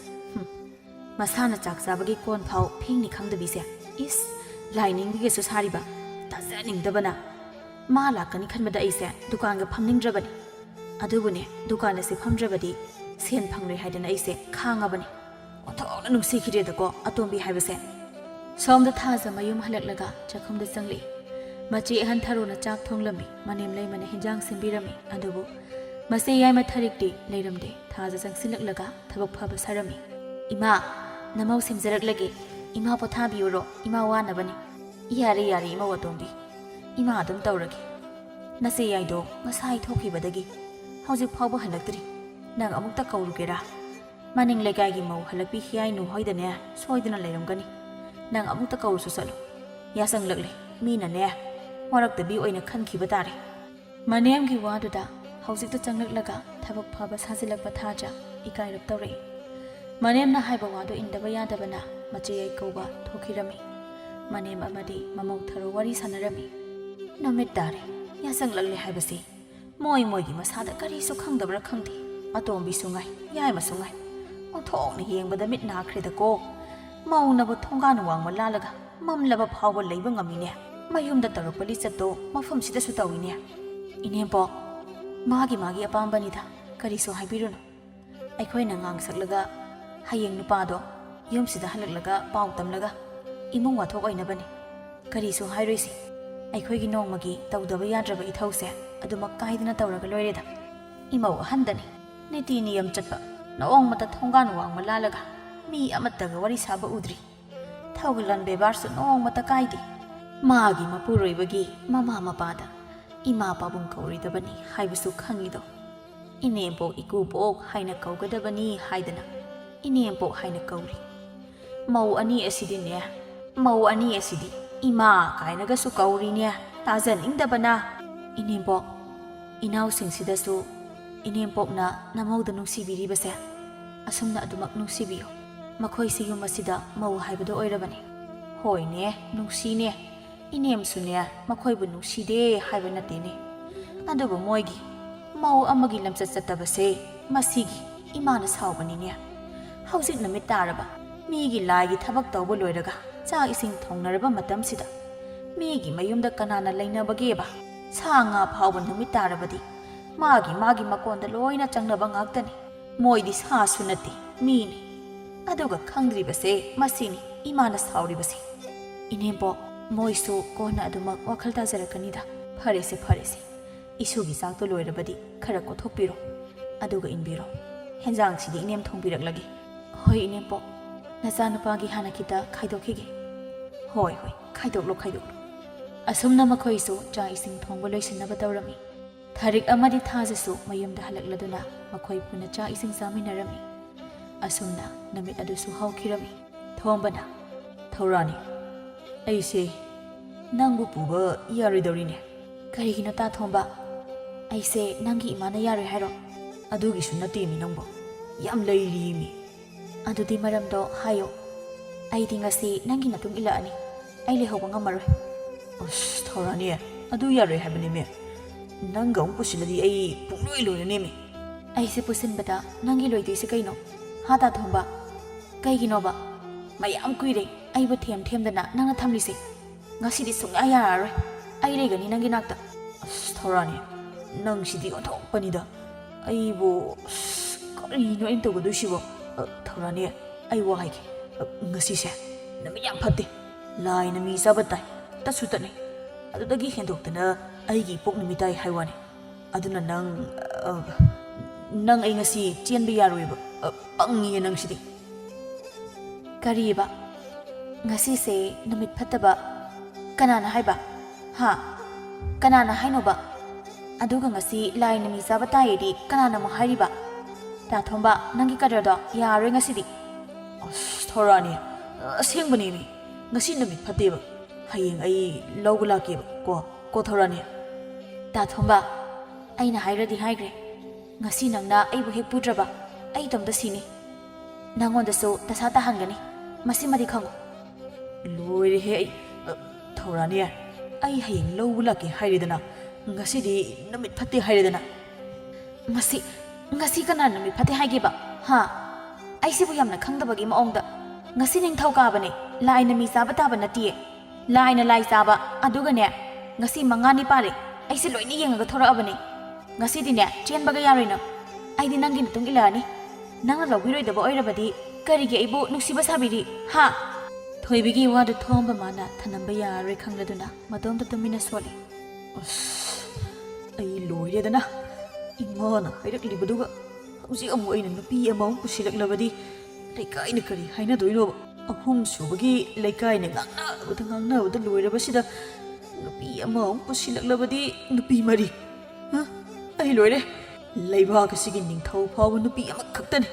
ꯃꯁꯥꯅ ꯆꯥꯛ ꯆꯥꯕꯒꯤ ꯀꯣꯟ ꯐꯥꯎ ꯐꯦꯡꯅꯤ ꯈꯪꯗꯕꯤꯁꯦ ꯏꯁ ꯂꯥꯏꯅꯤꯡꯕꯤꯒꯁꯨ ꯁꯥꯔꯤꯕ ꯇꯥꯖꯅꯤꯡꯗꯕꯅ ꯃꯥ ꯂꯥꯛꯀꯅꯤ ꯈꯟꯕꯗ ꯑꯩꯁꯦ ꯗꯨꯀꯥꯟꯒ ꯐꯝꯅꯤꯡꯗ꯭ꯔꯕꯅꯤ ꯑꯗꯨꯕꯨꯅꯦ ꯗꯨꯀꯥꯟ ꯑꯁꯤ ꯐꯝꯗ꯭ꯔꯕꯗꯤ ꯁꯦꯟ ꯐꯪꯂꯣꯏ ꯍꯥꯏꯗꯅ ꯑꯩꯁꯦ ꯈꯥꯡꯉꯕꯅꯤ ꯑꯣꯟꯊꯣꯛꯅ ꯅꯨꯡꯁꯤꯈꯤꯗ꯭ꯔꯦꯗꯀꯣ ꯑꯇꯣꯝꯕꯤ ꯍꯥꯏꯕꯁꯦ ꯁꯣꯝꯗ ꯊꯥꯖ ꯃꯌꯨꯝ ꯍꯜꯂꯛꯂꯒ ꯆꯥꯛꯈꯨꯝꯗ ꯆꯪꯂꯛꯏ ꯃꯆꯦ ꯑꯍꯟ ꯊꯔꯣꯅ ꯆꯥꯛ ꯊꯣꯡꯂꯝꯃꯤ ꯃꯅꯦꯝ ꯂꯩꯃꯅ ꯍꯦꯟꯖꯥꯡ ꯁꯦꯝꯕꯤꯔꯝꯃꯤ ꯑꯗꯨꯕꯨ ꯃꯆꯦ ꯌꯥꯏꯃ ꯊꯔꯤꯛꯇꯤ ꯂꯩꯔꯝꯗꯦ ꯊꯥꯖ ꯆꯪꯁꯤꯜꯂꯛꯂꯒ ꯊꯕꯛ ꯐꯕ ꯁꯥꯔꯝꯃꯤ ꯏꯃꯥ ꯅꯃꯧ ꯁꯦꯝꯖꯔꯛꯂꯒꯦ ꯏꯃꯥ ꯄꯣꯊꯥꯕꯤꯌꯨꯔꯣ ꯏꯃꯥ ꯋꯥꯅꯕꯅꯤ ꯌꯥꯔꯦ ꯌꯥꯔꯦ ꯏꯃꯧ ꯑꯇꯣꯝꯕꯤ ꯏꯃꯥ ꯑꯗꯨꯝ ꯇꯧꯔꯒꯦ ꯅꯆꯦ ꯌꯥꯏꯗꯣ ꯉꯁꯥꯏ ꯊꯣꯛꯈꯤꯕꯗꯒꯤ ꯍꯧꯖꯤꯛ ꯐꯥꯎꯕ ꯍꯜꯂꯛꯇ꯭ꯔꯤ ꯅꯪ ꯑꯃꯨꯛꯇ ꯀꯧꯔꯨꯒꯦꯔꯥ ꯃꯅꯤꯡ ꯂꯩꯀꯥꯏꯒꯤ ꯃꯧ ꯍꯜꯂꯛꯄꯤ ꯍꯤꯌꯥꯏꯅꯨ ꯍꯣꯏꯗꯅꯦ ꯁꯣꯏꯗꯅ ꯂꯩꯔꯝꯒꯅꯤ ꯅꯪ ꯑꯃꯨꯛꯇ ꯀꯧꯔꯨꯁꯨ ꯆꯠꯂꯨ ꯌꯥꯆꯪꯂꯛꯂꯦ ꯃꯤꯅꯅꯦ ꯋꯥꯔꯛꯇꯕꯤ ꯑꯣꯏꯅ ꯈꯟꯈꯤꯕ ꯇꯥꯔꯦ ꯃꯅꯦꯝꯒꯤ ꯋꯥꯗꯨꯗ ꯍꯧꯖꯤꯛꯇ ꯆꯪꯂꯛꯂꯒ ꯊꯕꯛ ꯐꯕ ꯁꯥꯖꯤꯜꯂꯛꯄ ꯊꯥꯖ ꯏꯀꯥꯏꯔꯞ ꯇꯧꯔꯛꯏ ꯃꯅꯦꯝꯅ ꯍꯥꯏꯕ ꯋꯥꯗꯣ ꯏꯟꯗꯕ ꯌꯥꯗꯕꯅ ꯃꯆꯦ ꯌꯥꯏ ꯀꯧꯕ ꯊꯣꯛꯈꯤꯔꯝꯃꯤ ꯃꯅꯦꯝ ꯑꯃꯗꯤ ꯃꯃꯧ ꯊꯔꯣ ꯋꯥꯔꯤ ꯁꯥꯟꯅꯔꯝꯃꯤ ꯅꯨꯃꯤꯠ ꯇꯥꯔꯦ ꯌꯥꯆꯪꯂꯛꯂꯦ ꯍꯥꯏꯕꯁꯤ ꯃꯣꯏꯒꯤ ꯃꯁꯥꯗ ꯀꯔꯤꯁꯨ ꯈꯪꯗꯕ꯭ꯔꯥ ꯈꯪꯗꯦ ꯑꯇꯣꯝꯕꯤꯁꯨ ꯉꯥꯏ ꯌꯥꯏꯃꯁꯨ ꯉꯥꯏ ꯑꯣꯟꯊꯣꯛꯅ ꯌꯦꯡꯕꯗ ꯃꯤꯠ ꯅꯥꯈ꯭ꯔꯦꯗꯀꯣ ꯃꯧꯅꯕꯨ ꯊꯣꯡꯒꯥꯟ ꯋꯥꯡꯃ ꯂꯥꯜꯂꯒ ꯃꯝꯂꯕ ꯐꯥꯎꯕ ꯂꯩꯕ ꯉꯝꯃꯤꯅꯦ ꯃꯌꯨꯝꯗ ꯇꯧꯔꯛꯄ ꯂꯤꯆꯠꯇꯣ ꯃꯐꯝꯁꯤꯗꯁꯨ ꯇꯧꯏꯅꯦ ꯏꯅꯦꯝꯄꯣꯛ ꯃꯥꯒꯤ ꯑꯄꯥꯝꯕꯅꯤꯗ ꯀꯔꯤꯁꯨ ꯍꯥꯏꯕꯤꯔꯨꯅꯨ ꯑꯩꯈꯣꯏꯅ ꯉꯥꯡ ꯁꯛꯂꯒ ꯍꯌꯦꯡ ꯅꯨꯄꯥꯗꯣ ꯌꯨꯝꯁꯤꯗ ꯍꯜꯂꯛꯂꯒ ꯄꯥꯎ ꯇꯝꯂꯒ ꯏꯃꯨꯡ ꯋꯥꯊꯣꯛ ꯑꯣꯏꯅꯕꯅꯤ ꯀꯔꯤꯁꯨ ꯍꯥꯏꯔꯣꯏꯁꯤ ꯑꯩꯈꯣꯏꯒꯤ ꯅꯣꯡꯃꯒꯤ ꯇꯧꯗꯕ ꯌꯥꯗ꯭ꯔꯕ ꯏꯊꯧꯁꯦ ꯑꯗꯨꯃꯛ ꯀꯥꯏꯗꯅ ꯇꯧꯔꯒ ꯂꯣꯏꯔꯦꯗ ꯏꯃꯧ ꯑꯍꯟꯗꯅꯤ ꯅꯤꯇꯤ ꯅꯤꯌꯝ ꯆꯠꯄ ꯅꯣꯡꯃꯇ ꯊꯣꯡꯒꯥꯟ ꯋꯥꯡꯃ ꯂꯥꯜꯂꯒ ꯃꯤ ꯑꯃꯠꯇꯒ ꯋꯥꯔꯤ ꯁꯥꯕ ꯎꯗ꯭ꯔꯤ ꯊꯧꯒꯜꯂꯣꯟ ꯕꯦꯕꯥꯔꯁꯨ ꯅꯣꯡꯃꯇ ꯀꯥꯏꯗꯦ ꯃꯥꯒꯤ ꯃꯄꯨꯔꯣꯏꯕꯒꯤ ꯃꯃꯥ ꯃꯄꯥꯗ ꯏꯃꯥ ꯄꯥꯕꯨꯡ ꯀꯧꯔꯣꯏꯗꯕꯅꯤ ꯍꯥꯏꯕꯁꯨ ꯈꯪꯉꯤꯗꯣ ꯏꯅꯦꯝꯄꯣꯛ ꯏꯀꯨꯕꯣꯛ ꯍꯥꯏꯅ ꯀꯧꯒꯗꯕꯅꯤ ꯍꯥꯏꯗꯅ ꯏꯅꯦꯝꯄꯣꯛ ꯍꯥꯏꯅ ꯀꯧꯔꯤ ꯃꯧ ꯑꯅꯤ ꯑꯁꯤꯗꯤ ꯏꯃꯥ ꯀꯥꯏꯅꯒꯁꯨ ꯀꯧꯔꯤꯅꯦ ꯇꯥꯖꯅꯤꯡꯗꯕꯅ ꯏꯅꯦꯝꯄꯣꯛ ꯏꯅꯥꯎꯁꯤꯡꯁꯤꯗꯁꯨ ꯏꯅꯦꯝꯄꯣꯛꯅ ꯅꯃꯧꯗ ꯅꯨꯡꯁꯤꯕꯤꯔꯤꯕꯁꯦ ꯑꯁꯨꯝꯅ ꯑꯗꯨꯃꯛ ꯅꯨꯡꯁꯤꯕꯤꯌꯨ ꯃꯈꯣꯏꯁꯤ ꯌꯨꯝ ꯑꯁꯤꯗ ꯃꯧ ꯍꯥꯏꯕꯗꯣ ꯑꯣꯏꯔꯕꯅꯤ ꯍꯣꯏꯅꯦ ꯅꯨꯡꯁꯤꯅꯦ ꯏꯅꯦꯝꯁꯨꯅꯦ ꯃꯈꯣꯏꯕꯨ ꯅꯨꯡꯁꯤꯗꯦ ꯍꯥꯏꯕ ꯅꯠꯇꯦꯅꯦ ꯑꯗꯨꯕꯨ ꯃꯣꯏꯒꯤ ꯃꯧ ꯑꯃꯒꯤ ꯂꯝꯆꯠ ꯆꯠꯇꯕꯁꯦ ꯃꯁꯤꯒꯤ ꯏꯃꯥꯅ ꯁꯥꯎꯕꯅꯤꯅꯦ ꯍꯧꯖꯤꯛ ꯅꯨꯃꯤꯠ ꯇꯥꯔꯕ ꯃꯤꯒꯤ ꯂꯥꯏꯒꯤ ꯊꯕꯛ ꯇꯧꯕ ꯂꯣꯏꯔꯒ ꯆꯥꯛꯏꯁꯤꯡ ꯊꯣꯡꯅꯔꯕ ꯃꯇꯝꯁꯤꯗ ꯃꯤꯒꯤ ꯃꯌꯨꯝꯗ ꯀꯅꯥꯅ ꯂꯩꯅꯕꯒꯦꯕ ꯁꯥ ꯉꯥ ꯐꯥꯎꯕ ꯅꯨꯃꯤꯠ ꯇꯥꯔꯕꯗꯤ ꯃꯥꯒꯤ ꯃꯀꯣꯟꯗ ꯂꯣꯏꯅ ꯆꯪꯅꯕ ꯉꯥꯛꯇꯅꯤ ꯃꯣꯏꯗꯤ ꯁꯥꯁꯨ ꯅꯠꯇꯦ ꯃꯤꯅꯤ ꯑꯗꯨꯒ ꯈꯪꯗ꯭ꯔꯤꯕꯁꯦ ꯃꯁꯤꯅꯤ ꯏꯃꯥꯅ ꯁꯥꯎꯔꯤꯕꯁꯦ ꯏꯅꯦꯝꯄꯣꯛ ꯃꯣꯏꯁꯨ ꯀꯣꯟꯅ ꯑꯗꯨꯃꯛ ꯋꯥꯈꯜ ꯇꯥꯖꯔꯛꯀꯅꯤꯗ ꯐꯔꯦꯁꯦ ꯏꯁꯨꯒꯤ ꯆꯥꯛꯇꯣ ꯂꯣꯏꯔꯕꯗꯤ ꯈꯔ ꯀꯣꯊꯣꯛꯄꯤꯔꯣ ꯑꯗꯨꯒ ꯏꯟꯕꯤꯔꯣ ꯍꯦꯟꯖꯥꯡꯁꯤꯗꯤ ꯏꯅꯦꯝ ꯊꯣꯡꯕꯤꯔꯛꯂꯒꯦ ꯍꯣꯏ ꯏꯅꯦꯝꯄꯣꯛ ꯅꯆꯥꯅꯨꯄꯥꯒꯤ ꯍꯥꯟꯅ ꯈꯤꯇ ꯈꯥꯏꯗꯣꯛꯈꯤꯒꯦ ꯍꯣꯏ ꯈꯥꯏꯗꯣꯛꯂꯣ ꯑꯁꯨꯝꯅ ꯃꯈꯣꯏꯁꯨ ꯆꯥꯛ ꯏꯁꯤꯡ ꯊꯣꯡꯕ ꯂꯣꯏꯁꯤꯟꯅꯕ ꯇꯧꯔꯝꯃꯤ ꯊꯥꯔꯤꯛ ꯑꯃꯗꯤ ꯊꯥꯖꯁꯨ ꯃꯌꯨꯝꯗ ꯍꯜꯂꯛꯂꯗꯨꯅ ꯃꯈꯣꯏ ꯄꯨꯟꯅ ꯆꯥꯛ ꯏꯁꯤꯡ ꯆꯥꯃꯤꯟꯅꯔꯝꯃꯤ ꯑꯁꯨꯝꯅ ꯅꯨꯃꯤꯠ ꯑꯗꯨꯁꯨ ꯍꯧꯈꯤꯔꯝꯃꯤ ꯊꯣꯝꯕꯅ ꯊꯧꯔꯥꯅꯤ ꯑꯩꯁꯦ ꯅꯪꯕꯨ ꯄꯨꯕ ꯌꯥꯔꯣꯏꯗꯧꯔꯤꯅꯦ ꯀꯔꯤꯒꯤꯅꯣ ꯇꯥꯊꯣꯝꯕ ꯑꯩꯁꯦ ꯅꯪꯒꯤ ꯏꯃꯥꯅ ꯌꯥꯔꯣꯏ ꯍꯥꯏꯔꯣ ꯑꯗꯨꯒꯤꯁꯨ ꯅꯠꯇꯦꯃꯤ ꯅꯪꯕꯨ ꯌꯥꯝ ꯂꯩꯔꯤꯃꯤ ꯑꯗꯨꯗꯤ ꯃꯔꯝꯗꯣ ꯍꯥꯏꯌꯣ ꯑꯩꯗꯤ ꯉꯁꯤ ꯅꯪꯒꯤ ꯃꯇꯨꯡ ꯏꯜꯂꯛꯑꯅꯤ ꯑꯩ ꯂꯩꯍꯧꯕ ꯉꯝꯃꯔꯣꯏ ꯑꯁ ꯊꯧꯔꯥꯅꯤ ꯑꯗꯨ ꯌꯥꯔꯣꯏ ꯍꯥꯏꯕꯅꯦꯃꯤ ꯅꯪꯒ ꯑꯃꯨꯛ ꯄꯨꯁꯤꯜꯂꯗꯤ ꯑꯩ ꯄꯨꯡꯂꯣꯏ ꯂꯣꯏꯔꯅꯦꯃꯤ ꯑꯩꯁꯦ ꯄꯨꯁꯤꯟꯕꯗ ꯅꯪꯒꯤ ꯂꯣꯏꯗꯣꯏꯁꯦ ꯀꯩꯅꯣ ꯍꯥ ꯇꯥꯊꯣꯝꯕ ꯀꯩꯒꯤꯅꯣꯕ ꯃꯌꯥꯝ ꯀꯨꯏꯔꯦ ꯑꯩꯕꯨ ꯊꯦꯝꯗꯅ ꯅꯪꯅ ꯊꯝꯂꯤꯁꯦ ꯉꯁꯤꯗꯤ ꯁꯨꯡꯌꯥ ꯌꯥꯔꯔꯣꯏ ꯑꯩ ꯂꯩꯒꯅꯤ ꯅꯪꯒꯤ ꯅꯥꯛꯇ ꯑꯁ ꯊꯧꯔꯥꯅꯤ ꯅꯪꯁꯤꯗꯤ ꯑꯣꯟꯊꯣꯛꯄꯅꯤꯗ ꯑꯩꯕꯨ ꯀꯔꯤꯅꯣ ꯑꯩꯅ ꯇꯧꯒꯗꯣꯏꯁꯤꯕꯣ ꯊꯧꯔꯥꯅꯤ ꯑꯩ ꯋꯥ ꯍꯥꯏꯒꯦ ꯉꯁꯤꯁꯦ ꯅꯨꯃꯤꯠ ꯌꯥꯝ ꯐꯠꯇꯦ ꯂꯥꯏꯅ ꯃꯤ ꯆꯥꯕ ꯇꯥꯏ ꯇꯠꯁꯨ ꯇꯠꯅꯩ ꯑꯗꯨꯗꯒꯤ ꯍꯦꯟꯗꯣꯛꯇꯅ ꯑꯩꯒꯤ ꯏꯄꯣꯛ ꯅꯨꯃꯤꯠ ꯇꯥꯏ ꯍꯥꯏ ꯋꯥꯅꯤ ꯑꯗꯨꯅ ꯅꯪ ꯑꯩ ꯉꯁꯤ ꯆꯦꯟꯕ ꯌꯥꯔꯣꯏꯕ ꯄꯪꯉꯤꯌꯦ ꯅꯪꯁꯤꯗꯤ ꯀꯔꯤꯕ ꯉꯁꯤꯁꯦ ꯅꯨꯃꯤꯠ ꯐꯠꯇꯕ ꯀꯅꯥꯅ ꯍꯥꯏꯕ ꯍꯥ ꯀꯅꯥꯅ ꯍꯥꯏꯅꯣꯕ ꯑꯗꯨꯒ ꯉꯁꯤ ꯂꯥꯏꯅ ꯃꯤ ꯆꯥꯕ ꯇꯥꯏꯌꯦꯗꯤ ꯀꯅꯥꯅ ꯑꯃꯨꯛ ꯍꯥꯏꯔꯤꯕ ꯇꯥꯊꯣꯝꯕ ꯅꯪꯒꯤ ꯀꯗꯔꯗꯣ ꯌꯥꯔꯣꯏ ꯉꯁꯤꯗꯤ ꯑꯁ ꯊꯧꯔꯥꯅꯤ ꯑꯁꯦꯡꯕꯅꯦꯃꯤ ꯉꯁꯤ ꯅꯨꯃꯤꯠ ꯐꯠꯇꯦꯕ ꯍꯌꯦꯡ ꯑꯩ ꯂꯧꯕ ꯂꯥꯛꯀꯦꯕ ꯀꯣ ꯊꯧꯔꯥꯅꯤ ꯇꯥꯊꯣꯝꯕ ꯑꯩꯅ ꯍꯥꯏꯔꯗꯤ ꯍꯥꯏꯈ꯭ꯔꯦ ꯉꯁꯤ ꯅꯪꯅ ꯑꯩꯕꯨ ꯍꯦꯛ ꯄꯨꯗ꯭ꯔꯕ ꯑꯩ ꯏꯇꯣꯝꯇ ꯁꯤꯅꯤ ꯅꯪꯉꯣꯟꯗꯁꯨ ꯗꯁꯥ ꯇꯥꯍꯟꯒꯅꯤ ꯃꯁꯤꯃꯗꯤ ꯈꯪꯉꯨ ꯂꯣꯏꯔꯦꯍꯦ ꯑꯩ ꯊꯧꯔꯥꯅꯤ ꯑꯩ ꯍꯌꯦꯡ ꯂꯧꯕ ꯂꯥꯛꯀꯦ ꯍꯥꯏꯔꯦꯗꯅ ꯉꯁꯤꯗꯤ ꯅꯨꯃꯤꯠ ꯐꯠꯇꯦ ꯍꯥꯏꯔꯦꯗꯅ ngasi kana numi phate haigiba ha aisibu yamna khangdabagi maongda ngasi ningthau kabane laina mi saba taba natie laina lai saba aduga ne ngasi mangani pare aisi loini yengaga thora abane ngasi dine chenbaga yaroina aidi nangi nutung ilani nanga lobiroi daba oirabadi karigi aibu nuksiba sabiri ha thoibigi wadu thomba mana thanamba yaroi khangladuna madomda tumina soli ai loiredana imana hairaklibduga hauji amu aina nupi amau pusilaklabadi leikaina kari haina doino ahum subagi leikaina ngangna loirabasida nupi amau pusilaklabadi nupi mari ha ai loire leiba kasigi ningthau phawa nupi amakhaktani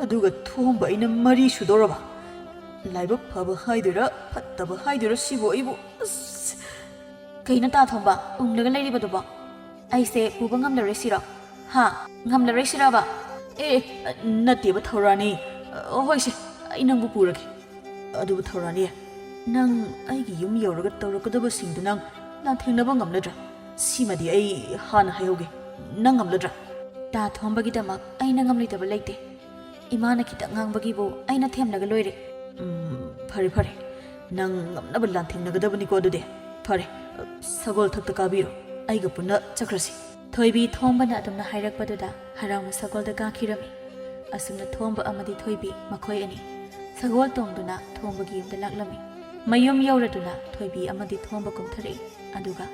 aduga thomba aina mari sudoraba laiba phaba haidura phattaba haidura sibo aibu kaina ta thomba unglaga leiriba doba aise puba ngamlare sira ha ngamlare sira ba nateba thorani hoise ai nangbu purake aduba thorani nang aigi yum yoraga tawrakadaba singdu nang na thengnaba ngamladra simadi ai hana hayoge nang ngamladra ta thombagi damak aina ngamlitaba leite imana kita ngangbagi bo aina themnaga loire fare nang ngamnaba lan thengnagadabani ko adude fare sagol thakta kabiro aiga punna chakrasi thoibi thombana adumna hairakpaduda harauna sagolda gakhirami asumna thomba amadi thoibi makhoi ani sagol tongduna thombagi yumda laklami mayum yauraduna thoibi amadi thomba kumthari aduga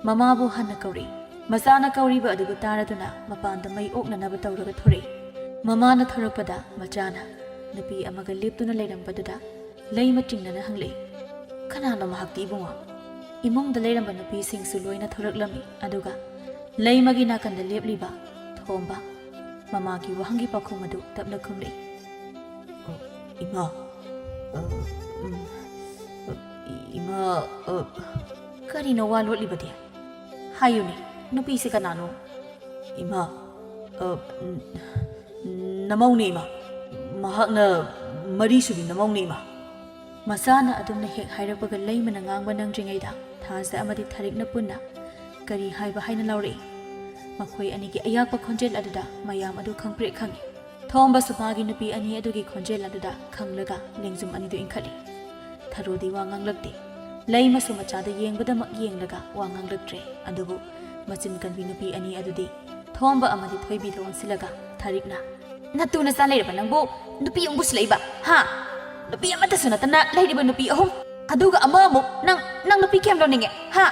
mamabu hanna kauri masana kauriba adugu taraduna mapanda mai oknanaba tawraga thori mamana thorakpada machana nupi amaga leptuna leirambaduda leima tingnana hanglei kanano mahakti ibunga imongda leiramba nupi singsu loina thoraklami aduga leimagi nakanda lepliba thomba mamagi wahangi pakhum adu tapna khumlei ima karino wa lotlibadi hayuni nupi se kanano ima namauni ima mahakna mari subi namauni ima masana adumna hek hairapaga leimana ngangba nangdringaida thasa amadi tharikna punna kari haiba haina lauri makhoi anigi ayakpa khonjel aduda mayam adu khangpre khangi thomba supagi nupi ani adugi khonjel aduda khanglaga lengjum ani du inkhali tharodi wa nganglakti leima sumachada yengbada mak yenglaga wa nganglaktre adubu machin kanbi nupi ani adudi thomba amadi thoibi don silaga tharikna natuna sa leirba nangbo nupi ungbu silaiba ha nupi amata sunatana leiriba nupi ahum aduga amamu nang nupi kemlo ninge ha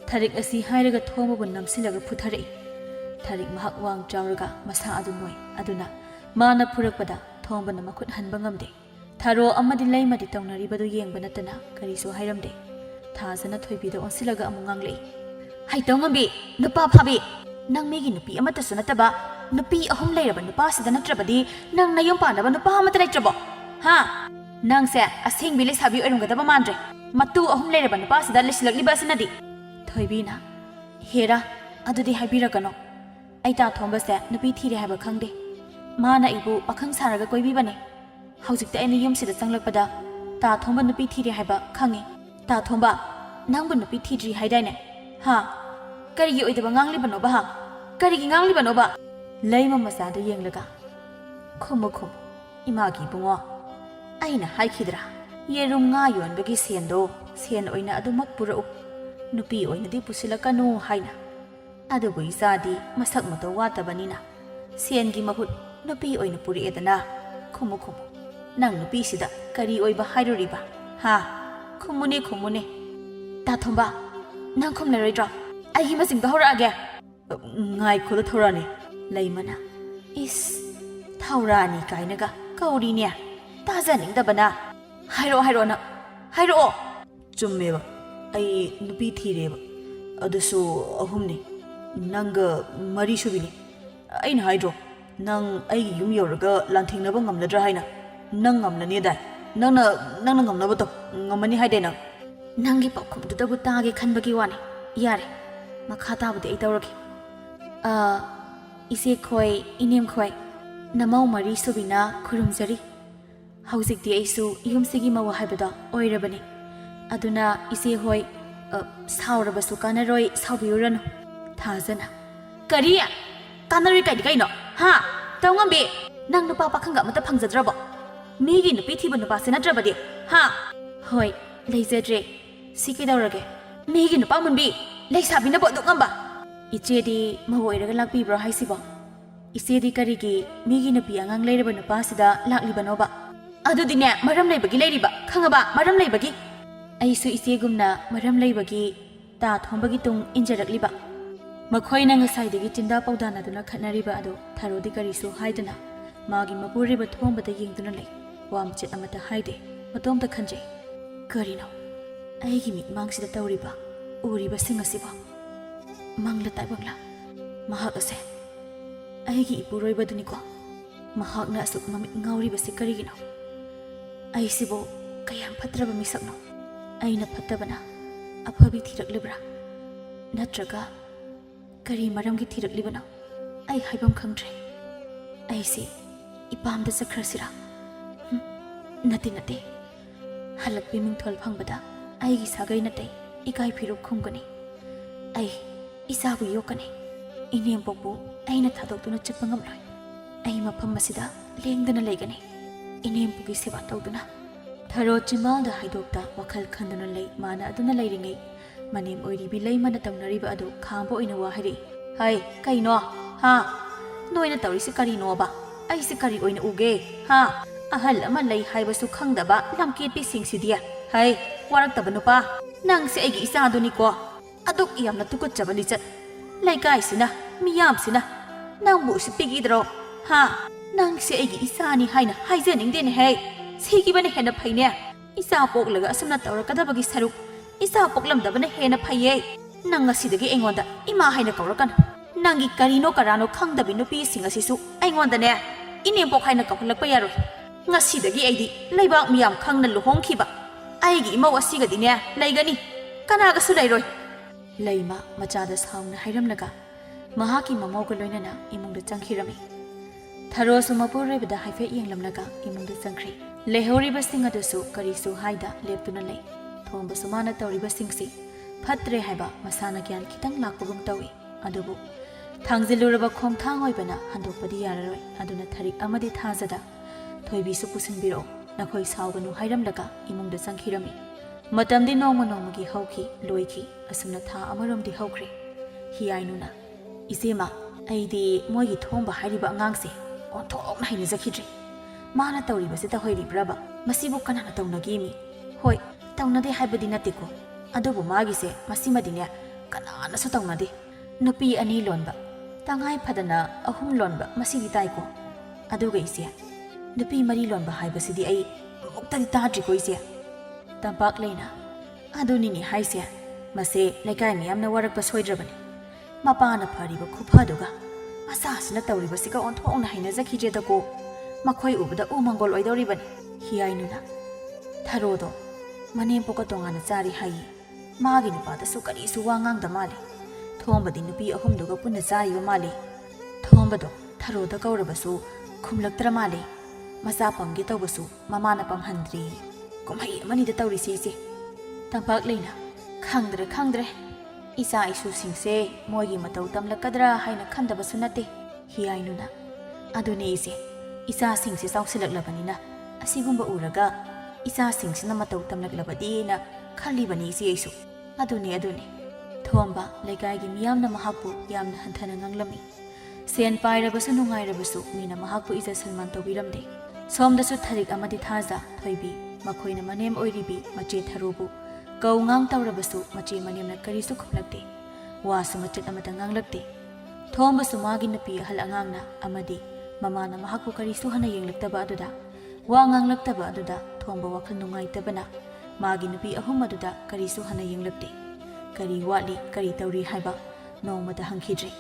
tharik asi hairaga thomba bu namsilaga phuthari tharik mahak wang chawraga masa adu noi aduna mana phurakpada thomba na makhut hanba ngamde tharo amadi leimadi tawnari badu yengba natana kariso hairamde thasana thoibi da onsilaga amungang lei haitong ngambi nupa phabi nang megi nupi amata sunataba nupi ahum leiraba nupa sida natrabadi nang nayom panaba nupa amata leitrabo ha nang se asing bile sabi oirungada mandre matu ahum leiraba nupa sida lislakliba asinadi thoibina hera adudi haibiragano aita thomba se nupi thire haiba khangde mana ibu pakhang saraga koibibane haujikta eni yum sida changlakpada ta thomba nupi thire haiba khangi ta thomba nangbu nupi thidri haidaine ha karigi oidaba nganglibano ba ha karigi nganglibano ba leima masada yenglaga khum imagi bungo aina haikhidra yerum nga yonbagi sendo sen oina adumak purau nupi oina di pusilakanu haina adubu isadi masak mato watabanina sengi mahut nupi oina puri edana khum nang nupi sida kari oiba hairuriba ha khumune ta thomba nang khumleroidra ai hi masing bahora age ngai khoda thorani leimana is thaurani kainaga kauri ne ta janing dabana hairo na hairo chummeba ai nupi thireba adusu ahumni nanga mari subini aina haidro nang ai yum yoraga lanthingnaba ngamladra haina nang ngamlani dai nang ngamnaba to ngamani haide nang nangi pakhumdu dabu taage khanbagi wani yare makha tabudi ai tawraki ise khoi inem khoi namau mari subina khurumjari ꯍꯧꯖꯤꯛꯇꯤ ꯑꯩꯁꯨ ꯌꯨꯝꯁꯤꯒꯤ ꯃꯧ ꯍꯥꯏꯕꯗꯣ ꯑꯣꯏꯔꯕꯅꯤ ꯑꯗꯨꯅ ꯏꯆꯦ ꯍꯣꯏ ꯁꯥꯎꯔꯕꯁꯨ ꯀꯥꯟꯅꯔꯣꯏ ꯁꯥꯎꯕꯤꯔꯨꯔꯅꯨ ꯊꯥꯖꯅ ꯀꯔꯤ ꯀꯥꯟꯅꯔꯣꯏ ꯀꯥꯏꯗꯤ ꯀꯩꯅꯣ ꯍꯥ ꯇꯧꯉꯝꯕꯤ ꯅꯪ ꯅꯨꯄꯥ ꯄꯥꯈꯪꯒ ꯑꯃꯠꯇ ꯐꯪꯖꯗ꯭ꯔꯕꯣ ꯃꯤꯒꯤ ꯅꯨꯄꯤ ꯊꯤꯕ ꯅꯨꯄꯥꯁꯦ ꯅꯠꯇ꯭ꯔꯕꯗꯤ ꯍꯥ ꯍꯣꯏ ꯂꯩꯖꯗ꯭ꯔꯦ ꯁꯤ ꯀꯩꯗꯧꯔꯒꯦ ꯃꯤꯒꯤ ꯅꯨꯄꯥ ꯃꯨꯟꯕꯤ ꯂꯩꯁꯥꯕꯤꯅꯕꯨ ꯑꯗꯨꯛ ꯉꯝꯕ ꯏꯆꯦꯗꯤ ꯃꯧ ꯑꯣꯏꯔꯒ ꯂꯥꯛꯄꯤꯕ꯭ꯔꯣ ꯍꯥꯏꯁꯤꯕꯣ ꯏꯆꯦꯗꯤ ꯀꯔꯤꯒꯤ ꯃꯤꯒꯤ ꯅꯨꯄꯤ ꯑꯉꯥꯡ ꯂꯩꯔꯕ ꯅꯨꯄꯥꯁꯤꯗ ꯂꯥꯛꯂꯤꯕꯅꯣꯕ ꯑꯗꯨꯗꯤꯅꯦ ꯃꯔꯝ ꯂꯩꯕꯒꯤ ꯂꯩꯔꯤꯕ ꯈꯪꯉꯕ ꯃꯔꯝ ꯂꯩꯕꯒꯤ ꯑꯩꯁꯨ ꯏꯆꯦꯒꯨꯝꯅ ꯃꯔꯝ ꯂꯩꯕꯒꯤ ꯇꯥ ꯊꯣꯡꯕꯒꯤ ꯇꯨꯡ ꯏꯟꯖꯔꯛꯂꯤꯕ ꯃꯈꯣꯏꯅ ꯉꯁꯥꯏꯗꯒꯤ ꯆꯤꯟꯗꯥ ꯄꯥꯎꯗꯥꯅꯗꯨꯅ ꯈꯠꯅꯔꯤꯕ ꯑꯗꯣ ꯊꯥꯔꯣꯗꯤ ꯀꯔꯤꯁꯨ ꯍꯥꯏꯗꯅ ꯃꯥꯒꯤ ꯃꯄꯨꯔꯤꯕ ꯊꯣꯡꯕꯗ ꯌꯦꯡꯗꯨꯅ ꯂꯩ ꯋꯥ ꯃꯆꯦꯠ ꯑꯃꯠꯇ ꯍꯥꯏꯗꯦ ꯃꯇꯣꯝꯇ ꯈꯟꯖꯩ ꯀꯔꯤꯅꯣ ꯑꯩꯒꯤ ꯃꯤꯠꯃꯥꯡꯁꯤꯗ ꯇꯧꯔꯤꯕ ꯎꯔꯤꯕꯁꯤꯡ ꯑꯁꯤꯕꯣ ꯃꯪꯂ ꯇꯥꯏꯕꯪꯂ ꯃꯍꯥꯛ ꯑꯁꯦ ꯑꯩꯒꯤ ꯏꯄꯨꯔꯣꯏꯕꯗꯨꯅꯤꯀꯣ ꯃꯍꯥꯛꯅ ꯑꯁꯨꯛ ꯃꯃꯤꯠ ꯉꯥꯎꯔꯤꯕꯁꯤ ꯀꯔꯤꯒꯤꯅꯣ ꯑꯩꯁꯤꯕꯨ ꯀꯌꯥꯝ ꯐꯠꯇ꯭ꯔꯕ ꯃꯤꯁꯛꯅꯣ ꯑꯩꯅ ꯐꯠꯇꯕꯅ ꯑꯐꯕꯤ ꯊꯤꯔꯛꯂꯤꯕ꯭ꯔꯥ ꯅꯠꯇ꯭ꯔꯒ ꯀꯔꯤ ꯃꯔꯝꯒꯤ ꯊꯤꯔꯛꯂꯤꯕꯅꯣ ꯑꯩ ꯍꯥꯏꯐꯝ ꯈꯪꯗ꯭ꯔꯦ ꯑꯩꯁꯤ ꯏꯄꯥꯝꯗ ꯆꯠꯈ꯭ꯔꯁꯤꯔꯥ ꯅꯠꯇꯦ ꯍꯜꯂꯛꯄꯤ ꯃꯤꯡꯊꯣꯜ ꯐꯪꯕꯗ ꯑꯩꯒꯤ ꯁꯥꯒꯩ ꯅꯥꯇꯩ ꯏꯀꯥꯏ ꯐꯤꯔꯨꯛ ꯈꯨꯝꯒꯅꯤ ꯑꯩ ꯏꯆꯥꯕꯨ ꯌꯣꯛꯀꯅꯤ ꯏꯅꯦꯝꯄꯣꯛꯄꯨ ꯑꯩꯅ ꯊꯥꯗꯣꯛꯇꯨꯅ ꯆꯠꯄ ꯉꯝꯂꯣꯏ ꯑꯩ ꯃꯐꯝ ꯑꯁꯤꯗ ꯂꯦꯡꯗꯅ ꯂꯩꯒꯅꯤ ꯏꯅꯦꯝꯄꯣꯛꯀꯤ ꯁꯦꯕꯥ ꯇꯧꯗꯨꯅ ꯊꯔꯣ ꯆꯤꯝꯕꯥꯜꯗ ꯍꯥꯏꯗꯣꯛꯇ ꯋꯥꯈꯜ ꯈꯟꯗꯨꯅ ꯂꯩ ꯃꯥꯅ ꯑꯗꯨꯅ ꯂꯩꯔꯤꯉꯩ ꯃꯅꯦꯝ ꯑꯣꯏꯔꯤꯕꯤ ꯂꯩꯃꯅ ꯇꯧꯅꯔꯤꯕ ꯑꯗꯨ ꯈꯥꯝꯕ ꯑꯣꯏꯅ ꯋꯥ ꯍꯥꯏꯔꯛꯏ ꯍꯩ ꯀꯩꯅꯣ ꯍꯥ ꯅꯣꯏꯅ ꯇꯧꯔꯤꯁꯤ ꯀꯔꯤꯅꯣꯕ ꯑꯩꯁꯤ ꯀꯔꯤ ꯑꯣꯏꯅ ꯎꯒꯦ ꯍꯥ ꯑꯍꯜ ꯑꯃ ꯂꯩ ꯍꯥꯏꯕꯁꯨ ꯈꯪꯗꯕ ꯂꯝꯀꯦꯠꯄꯤꯁꯤꯡꯁꯤꯗꯤ ꯍꯩ ꯋꯥꯔꯛꯇꯕ ꯅꯨꯄꯥ ꯅꯪꯁꯦ ꯑꯩꯒꯤ ꯏꯆꯥꯗꯨꯅꯤꯀꯣ ꯑꯗꯨꯛ ꯌꯥꯝꯅ ꯇꯨꯀꯠꯆꯕ ꯂꯤꯆꯠ ꯂꯩꯀꯥꯏꯁꯤꯅ ꯃꯤꯌꯥꯝꯁꯤꯅ ꯅꯪꯕꯨ ꯎꯁꯤꯠꯄꯤꯈꯤꯗ꯭ꯔꯣ ꯍꯥ ꯅꯪꯁꯦ ꯑꯩꯒꯤ ꯏꯆꯥꯅꯤ ꯍꯥꯏꯅ ꯍꯥꯏꯖꯅꯤꯡꯗꯦꯅꯦꯍꯦ ꯁꯤꯈꯤꯕꯅ ꯍꯦꯟꯅ ꯐꯩꯅꯦ ꯏꯆꯥ ꯄꯣꯛꯂꯒ ꯑꯁꯨꯝꯅ ꯇꯧꯔꯛꯀꯗꯕꯒꯤ ꯁꯔꯨꯛ ꯏꯆꯥ ꯄꯣꯛꯂꯝꯗꯕꯅ ꯍꯦꯟꯅ ꯐꯩꯌꯦ ꯅꯪ ꯉꯁꯤꯗꯒꯤ ꯑꯩꯉꯣꯟꯗ ꯏꯃꯥ ꯍꯥꯏꯅ ꯀꯧꯔꯛꯀꯅꯨ ꯅꯪꯒꯤ ꯀꯔꯤꯅꯣ ꯀꯔꯥꯅꯣ ꯈꯪꯗꯕꯤ ꯅꯨꯄꯤꯁꯤꯡ ꯑꯁꯤꯁꯨ ꯑꯩꯉꯣꯟꯗꯅꯦ ꯏꯅꯦꯝꯄꯣꯛ ꯍꯥꯏꯅ ꯀꯧꯍꯜꯂꯛꯄ ꯌꯥꯔꯣꯏ ꯉꯁꯤꯗꯒꯤ ꯑꯩꯗꯤ ꯂꯩꯕꯥꯛ ꯃꯤꯌꯥꯝ ꯈꯪꯅ ꯂꯨꯍꯣꯡꯈꯤꯕ ꯑꯩꯒꯤ ꯏꯃꯧ ꯑꯁꯤꯒꯗꯤꯅꯦ ꯂꯩꯒꯅꯤ ꯀꯅꯥꯒꯁꯨ ꯂꯩꯔꯣꯏ ꯂꯩꯃ ꯃꯆꯥꯗ ꯁꯥꯎꯅ ꯍꯥꯏꯔꯝꯂꯒ ꯃꯍꯥꯛꯀꯤ ꯃꯃꯧꯒ ꯂꯣꯏꯅꯅ ꯏꯃꯨꯡꯗ ꯆꯪꯈꯤꯔꯝꯃꯤ ꯊꯔꯣꯁꯨ ꯃꯄꯨꯔꯣꯏꯕꯗ ꯍꯥꯏꯐꯦꯠ ꯌꯦꯡꯂꯝꯂꯒ ꯏꯃꯨꯡꯗ ꯆꯪꯈ꯭ꯔꯤ ꯂꯩꯍꯧꯔꯤꯕꯁꯤꯡ ꯑꯗꯨꯁꯨ ꯀꯔꯤꯁꯨ ꯍꯥꯏꯗ ꯂꯦꯞꯇꯨꯅ ꯂꯩ ꯊꯣꯡꯕꯁꯨ ꯃꯥꯅ ꯇꯧꯔꯤꯕꯁꯤꯡꯁꯤ ꯐꯠꯇ꯭ꯔꯦ ꯍꯥꯏꯕ ꯃꯁꯥꯅ ꯒ꯭ꯌꯥꯟ ꯈꯤꯇꯪ ꯂꯥꯛꯄꯒꯨꯝ ꯇꯧꯏ ꯑꯗꯨꯕꯨ ꯊꯥꯡꯖꯤꯜꯂꯨꯔꯕ ꯈꯣꯡꯊꯥꯡ ꯑꯣꯏꯕꯅ ꯍꯟꯗꯣꯛꯄꯗꯤ ꯌꯥꯔꯔꯣꯏ ꯑꯗꯨꯅ ꯊꯔꯤꯛ ꯑꯃꯗꯤ ꯊꯥꯖꯗ ꯊꯣꯏꯕꯤꯁꯨ ꯄꯨꯁꯤꯟꯕꯤꯔꯛꯑꯣ ꯅꯈꯣꯏ ꯁꯥꯎꯒꯅꯨ ꯍꯥꯏꯔꯝꯂꯒ ꯏꯃꯨꯡꯗ ꯆꯪꯈꯤꯔꯝꯃꯤ ꯃꯇꯝꯗꯤ ꯅꯣꯡꯃ ꯅꯣꯡꯃꯒꯤ ꯍꯧꯈꯤ ꯂꯣꯏꯈꯤ ꯑꯁꯨꯝꯅ ꯊꯥ ꯑꯃꯔꯣꯝꯗꯤ ꯍꯧꯈ꯭ꯔꯦ ꯍꯤꯌꯥꯏꯅꯨꯅ ꯏꯆꯦꯃ ꯑꯩꯗꯤ ꯃꯣꯏꯒꯤ ꯊꯣꯡꯕ ꯍꯥꯏꯔꯤꯕ ꯑꯉꯥꯡꯁꯦ ꯑꯣꯟꯊꯣꯛꯅ ꯍꯩꯅꯖꯈꯤꯗ꯭ꯔꯦ ꯃꯥꯅ ꯇꯧꯔꯤꯕꯁꯤ ꯇꯧꯍꯩꯔꯤꯕ꯭ꯔꯕ ꯃꯁꯤꯕꯨ ꯀꯅꯥꯅ ꯇꯧꯅꯒꯦꯃꯤ ꯍꯣꯏ ꯇꯧꯅꯗꯦ ꯍꯥꯏꯕꯗꯤ ꯅꯠꯇꯦꯀꯣ ꯑꯗꯨꯕꯨ ꯃꯥꯒꯤꯁꯦ ꯃꯁꯤꯃꯗꯤꯅꯦ ꯀꯅꯥꯅꯁꯨ ꯇꯧꯅꯗꯦ ꯅꯨꯄꯤ 2 ꯂꯣꯟꯕ ꯇꯉꯥꯏ ꯐꯗꯅ 3 ꯂꯣꯟꯕ ꯃꯁꯤꯗꯤ ꯇꯥꯏꯀꯣ ꯑꯗꯨꯒ ꯏꯆꯦ ꯅꯨꯄꯤ 4 ꯂꯣꯟꯕ ꯍꯥꯏꯕꯁꯤꯗꯤ ꯑꯩ ꯑꯃꯨꯛꯇꯗꯤ ꯇꯥꯗ꯭ꯔꯤꯀꯣ ꯏꯆꯦ ꯇꯝꯄꯥꯛ ꯂꯩꯅ ꯑꯗꯨꯅꯤꯅꯦ ꯍꯥꯏꯁꯦ ꯃꯁꯦ ꯂꯩꯀꯥꯏ ꯃꯌꯥꯝꯅ ꯋꯥꯔꯛꯄ ꯁꯣꯏꯗ꯭ꯔꯕꯅꯤ ꯃꯄꯥꯅ ꯐꯔꯤꯕ ꯈꯨꯐꯗꯨꯒ ꯃꯆꯥꯁꯤꯅ ꯇꯧꯔꯤꯕꯁꯤꯒ ꯑꯣꯟꯊꯣꯛꯅ ꯍꯩꯅꯖꯈꯤꯗ꯭ꯔꯦꯗꯀꯣ ꯃꯈꯣꯏ ꯎꯕꯗ ꯎ ꯃꯪꯒꯣꯜ ꯑꯣꯏꯗꯧꯔꯤꯕꯅꯤ ꯍꯤꯌꯥꯏꯅꯨꯅ ꯊꯔꯣꯗꯣ ꯃꯅꯦꯝꯄꯣꯛꯀ ꯇꯣꯉꯥꯟꯅ ꯆꯥꯔꯤ ꯍꯥꯏꯌꯦ ꯃꯥꯒꯤ ꯅꯨꯄꯥꯗꯁꯨ ꯀꯔꯤꯁꯨ ꯋꯥ ꯉꯥꯡꯗ ꯃꯥꯜꯂꯤ ꯊꯣꯝꯕꯗꯤ ꯅꯨꯄꯤ 3ꯗꯨꯒ ꯄꯨꯟꯅ ꯆꯥꯔꯤꯕ ꯃꯥꯜꯂꯤ ꯊꯣꯝꯕꯗꯣ ꯊꯔꯣꯗ ꯀꯧꯔꯕꯁꯨ ꯈꯨꯝꯂꯛꯇ꯭ꯔ ꯃꯥꯜꯂꯤ ꯃꯆꯥ ꯄꯝꯒꯦ ꯇꯧꯕꯁꯨ ꯃꯃꯥꯅ ꯄꯝꯍꯟꯗ꯭ꯔꯤ ꯀꯨꯝꯍꯩ ꯑꯃꯅꯤꯗ ꯇꯧꯔꯤꯁꯤ ꯏꯆꯦ ꯇꯝꯄꯥꯛ ꯂꯩꯅ ꯈꯪꯗ꯭ꯔꯦ ꯏꯆꯥ ꯏꯁꯨꯁꯤꯡꯁꯦ ꯃꯣꯏꯒꯤ ꯃꯇꯧ ꯇꯝꯂꯛꯀꯗ꯭ꯔꯥ ꯍꯥꯏꯅ ꯈꯟꯗꯕꯁꯨ ꯅꯠꯇꯦ ꯍꯤꯌꯥꯏꯅꯨꯅ ꯑꯗꯨꯅꯦ ꯏꯆꯦ ꯏꯆꯥꯁꯤꯡꯁꯦ ꯆꯥꯎꯁꯤꯜꯂꯛꯂꯕꯅꯤꯅ ꯑꯁꯤꯒꯨꯝꯕ ꯎꯔꯒ ꯏꯆꯥꯁꯤꯡꯁꯤꯅ ꯃꯇꯧ ꯇꯝꯂꯛꯂꯕꯗꯤꯅ ꯈꯜꯂꯤꯕꯅꯤ ꯏꯆꯦ ꯑꯩꯁꯨ ꯑꯗꯨꯅꯦ ꯊꯣꯝꯕ ꯂꯩꯀꯥꯏꯒꯤ ꯃꯤꯌꯥꯝꯅ ꯃꯍꯥꯛꯄꯨ ꯌꯥꯝꯅ ꯍꯟꯊꯅ ꯉꯥꯡꯂꯝꯃꯤ ꯁꯦꯟ ꯄꯥꯏꯔꯕꯁꯨ ꯅꯨꯡꯉꯥꯏꯔꯕꯁꯨ ꯃꯤꯅ ꯃꯍꯥꯛꯄꯨ ꯏꯖꯠ ꯁꯟꯃꯥꯟ ꯇꯧꯕꯤꯔꯝꯗꯦ ꯁꯣꯝꯗꯁꯨ ꯊꯔꯤꯛ ꯑꯃꯗꯤ ꯊꯥꯖ ꯊꯣꯏꯕꯤ ꯃꯈꯣꯏꯅ ꯃꯅꯦꯝ ꯑꯣꯏꯔꯤꯕꯤ ꯃꯆꯦ ꯊꯔꯣꯕꯨ ꯀꯧ ꯉꯥꯡ ꯇꯧꯔꯕꯁꯨ ꯃꯆꯦ ꯃꯅꯦꯝꯅ ꯀꯔꯤꯁꯨ ꯈꯨꯝꯂꯛꯇꯦ ꯋꯥꯁꯨ ꯃꯆꯦꯠ ꯑꯃꯠꯇ ꯉꯥꯡꯂꯛꯇꯦ ꯊꯣꯝꯕꯁꯨ ꯃꯥꯒꯤ ꯅꯨꯄꯤ ꯑꯍꯜ ꯑꯉꯥꯡꯅ ꯑꯃꯗꯤ ꯃꯃꯥꯅ ꯃꯍꯥꯛꯄꯨ ꯀꯔꯤꯁꯨ ꯍꯟꯅ ꯌꯦꯡꯂꯛꯇꯕ ꯑꯗꯨꯗ ꯋꯥ ꯉꯥꯡꯂꯛꯇꯕ ꯑꯗꯨꯗ ꯊꯣꯝꯕ ꯋꯥꯈꯜ ꯅꯨꯡꯉꯥꯏꯇꯕꯅ ꯃꯥꯒꯤ ꯅꯨꯄꯤ 3 ꯑꯗꯨꯗ ꯀꯔꯤꯁꯨ ꯍꯟꯅ ꯌꯦꯡꯂꯛꯇꯦ ꯀꯔꯤ ꯋꯥꯠꯂꯤ ꯀꯔꯤ ꯇꯧꯔꯤ ꯍꯥꯏꯕ ꯅꯣꯡꯃꯗ ꯍꯪꯈꯤꯗ꯭ꯔꯦ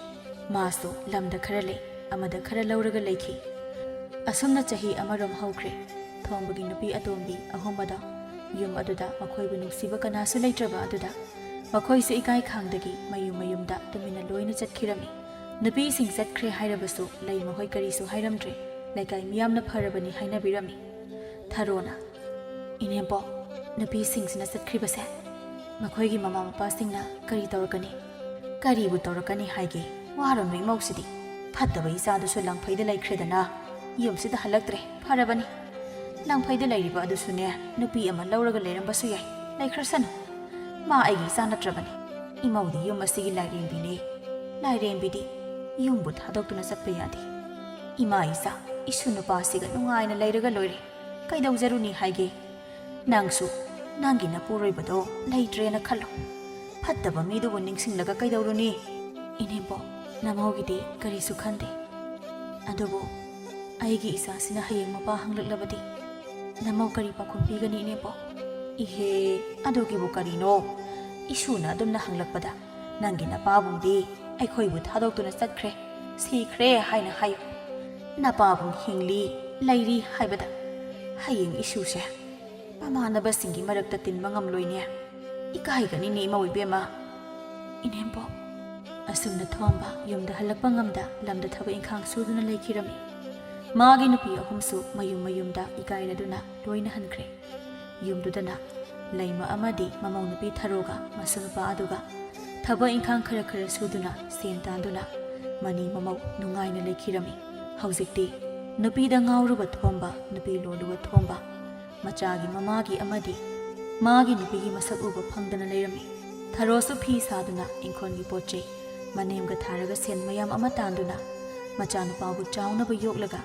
ꯃꯥꯁꯨ ꯂꯝꯗ ꯈꯔ ꯂꯩ ꯑꯃꯗ ꯈꯔ ꯂꯧꯔꯒ ꯂꯩꯈꯤ ꯑꯁꯨꯝꯅ ꯆꯍꯤ ꯑꯃꯔꯣꯝ ꯍꯧꯈ꯭ꯔꯦ ꯊꯣꯝꯕꯒꯤ ꯅꯨꯄꯤ ꯑꯇꯣꯝꯕꯤ 3 ꯌꯨꯝ ꯑꯗꯨꯗ ꯃꯈꯣꯏꯕꯨ ꯅꯨꯡꯁꯤꯕ ꯀꯅꯥꯁꯨ ꯂꯩꯇ꯭ꯔꯕ ꯑꯗꯨꯗ ꯃꯈꯣꯏꯁꯨ ꯏꯀꯥꯏ ꯈꯥꯡꯗꯒꯤ ꯃꯌꯨꯝꯗ ꯇꯨꯃꯤꯟꯅ ꯂꯣꯏꯅ ꯆꯠꯈꯤꯔꯝꯃꯤ ꯅꯨꯄꯤꯁꯤꯡ ꯆꯠꯈ꯭ꯔꯦ ꯍꯥꯏꯔꯕꯁꯨ ꯂꯩ ꯃꯈꯣꯏ ꯀꯔꯤꯁꯨ ꯍꯥꯏꯔꯝꯗ꯭ꯔꯦ ꯂꯩꯀꯥꯏ ꯃꯤꯌꯥꯝꯅ ꯐꯔꯕꯅꯤ ꯍꯥꯏꯅꯕꯤꯔꯝꯃꯤ ꯊꯔꯣꯅ ꯏꯅꯦꯝꯄꯣꯛ ꯅꯨꯄꯤꯁꯤꯡꯁꯤꯅ ꯆꯠꯈ꯭ꯔꯤꯕꯁꯦ ꯃꯈꯣꯏꯒꯤ ꯃꯃꯥ ꯃꯄꯥꯁꯤꯡꯅ ꯀꯔꯤ ꯇꯧꯔꯛꯀꯅꯤ ꯀꯔꯤꯕꯨ ꯇꯧꯔꯛꯀꯅꯤ ꯍꯥꯏꯒꯦ ꯋꯥꯔꯣꯅꯨ ꯏꯃꯧꯁꯤꯗꯤ ꯐꯠꯇꯕ ꯏꯆꯥꯗꯨꯁꯨ ꯂꯪꯐꯩꯗ ꯂꯩꯈ꯭ꯔꯦꯗꯅ ꯌꯨꯝꯁꯤꯗ ꯍꯜꯂꯛꯇ꯭ꯔꯦ ꯐꯔꯕꯅꯤ ꯂꯪꯐꯩꯗ ꯂꯩꯔꯤꯕ ꯑꯗꯨꯁꯨꯅꯦ ꯅꯨꯄꯤ ꯑꯃ ꯂꯧꯔꯒ ꯂꯩꯔꯝꯕꯁꯨ ꯌꯥꯏ ꯂꯩꯈ꯭ꯔꯁꯅꯨ ꯃꯥ ꯑꯩꯒꯤ ꯏꯆꯥ ꯅꯠꯇ꯭ꯔꯕꯅꯤ ꯏꯃꯧꯗꯤ ꯌꯨꯝ ꯑꯁꯤꯒꯤ ꯂꯥꯏꯔꯦꯝꯕꯤꯅꯤ ꯂꯥꯏꯔꯦꯝꯕꯤꯗꯤ ꯌꯨꯝꯕꯨ ꯊꯥꯗꯣꯛꯇꯨꯅ ꯆꯠꯄ ꯌꯥꯗꯦ ꯏꯃꯥ ꯏꯆꯥ ꯏꯁꯨ ꯅꯨꯄꯥꯁꯤꯒ ꯅꯨꯡꯉꯥꯏꯅ ꯂꯩꯔꯒ ꯂꯣꯏꯔꯦ ꯀꯩꯗꯧꯖꯔꯨꯅꯤ ꯍꯥꯏꯒꯦ ꯅꯪꯁꯨ ꯅꯪꯒꯤ ꯅꯄꯨꯔꯣꯏꯕꯗꯣ ꯂꯩꯇ꯭ꯔꯦꯅ ꯈꯜꯂꯣ ꯐꯠꯇꯕ ꯃꯤꯗꯨꯕꯨ ꯅꯤꯡꯁꯤꯡꯂꯒ ꯀꯩꯗꯧꯔꯨꯅꯤ ꯏꯅꯦꯝꯄꯣꯛ ꯅꯃꯧꯒꯤꯗꯤ ꯀꯔꯤꯁꯨ ꯈꯟꯗꯦ ꯑꯗꯨꯕꯨ ꯑꯩꯒꯤ ꯏꯆꯥꯁꯤꯅ ꯍꯌꯦꯡ ꯃꯄꯥ ꯍꯪꯂꯛꯂꯕꯗꯤ ꯅꯃꯧ ꯀꯔꯤ ꯄꯥꯎꯈꯨꯝ ꯄꯤꯒꯅꯤ ꯏꯅꯦꯝꯄꯣꯛ ꯏꯍꯦ ꯑꯗꯨꯒꯤꯕꯨ ꯀꯔꯤꯅꯣ ꯏꯁꯨꯅ ꯑꯗꯨꯝꯅ ꯍꯪꯂꯛꯄꯗ ꯅꯪꯒꯤ ꯅꯄꯥꯕꯨꯡꯗꯤ ꯑꯩꯈꯣꯏꯕꯨ ꯊꯥꯗꯣꯛꯇꯨꯅ ꯆꯠꯈ꯭ꯔꯦ ꯁꯤꯈ꯭ꯔꯦ ꯍꯥꯏꯅ ꯍꯥꯏꯌꯨ ꯅꯄꯥꯕꯨꯡ ꯍꯤꯡꯂꯤ ꯂꯩꯔꯤ ꯍꯥꯏꯕꯗ ꯍꯌꯦꯡ ꯏꯁꯨꯁꯦ ꯃꯃꯥꯟꯅꯕꯁꯤꯡꯒꯤ ꯃꯔꯛꯇ ꯇꯤꯟꯕ ꯉꯝꯂꯣꯏꯅꯦ ꯏꯀꯥꯏꯒꯅꯤꯅꯦ ꯏꯃꯧ ꯏꯕꯦꯝꯃ ꯏꯅꯦꯝꯄꯣꯛ ꯑꯁꯨꯝꯅ ꯊꯣꯝꯕ ꯌꯨꯝꯗ ꯍꯜꯂꯛꯄ ꯉꯝꯗ ꯂꯝꯗ ꯊꯕꯛ ꯏꯪꯈꯥꯡ ꯁꯨꯗꯨꯅ ꯂꯩꯈꯤꯔꯝꯃꯤ ꯃꯥꯒꯤ ꯅꯨꯄꯤ ꯑꯍꯨꯝꯁꯨ ꯃꯌꯨꯝꯗ ꯏꯀꯥꯏꯔꯗꯨꯅ ꯂꯣꯏꯅ ꯍꯟꯈ꯭ꯔꯦ ꯌꯨꯝꯗꯨꯗꯅ ꯂꯩꯃ ꯑꯃꯗꯤ ꯃꯃꯧ ꯅꯨꯄꯤ ꯊꯔꯣꯒ ꯃꯁꯨ ꯅꯨꯄꯥ ꯑꯗꯨꯒ ꯊꯕꯛ ꯏꯪꯈꯥꯡ ꯈꯔ ꯁꯨꯗꯨꯅ ꯁꯦꯟ ꯇꯥꯟꯗꯨꯅ ꯃꯅꯤ ꯃꯃꯧ ꯅꯨꯡꯉꯥꯏꯅ ꯂꯩꯈꯤꯔꯝꯃꯤ ꯍꯧꯖꯤꯛꯇꯤ ꯅꯨꯄꯤꯗ ꯉꯥꯎꯔꯨꯕ ꯊꯣꯝꯕ ꯅꯨꯄꯤ ꯂꯣꯜꯂꯨꯕ ꯊꯣꯝꯕ ꯃꯆꯥꯒꯤ ꯃꯃꯥꯒꯤ ꯑꯃꯗꯤ ꯃꯥꯒꯤ ꯅꯨꯄꯤꯒꯤ ꯃꯁꯛ ꯎꯕ ꯐꯪꯗꯅ ꯂꯩꯔꯝꯃꯤ ꯊꯔꯣꯁꯨ ꯐꯤ ꯁꯥꯗꯨꯅ ꯏꯪꯈꯣꯜꯒꯤ ꯄꯣꯠꯆꯩ ꯃꯅꯦꯝꯒ ꯊꯥꯔꯒ ꯁꯦꯟ ꯃꯌꯥꯝ ꯑꯃ ꯇꯥꯟꯗꯨꯅ ꯃꯆꯥꯅꯨꯄꯥꯕꯨ ꯆꯥꯎꯅꯕ ꯌꯣꯛꯂꯒ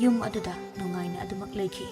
ꯌꯨꯝ ꯑꯗꯨꯗ ꯅꯨꯡꯉꯥꯏꯅ ꯑꯗꯨꯃꯛ ꯂꯩꯈꯤ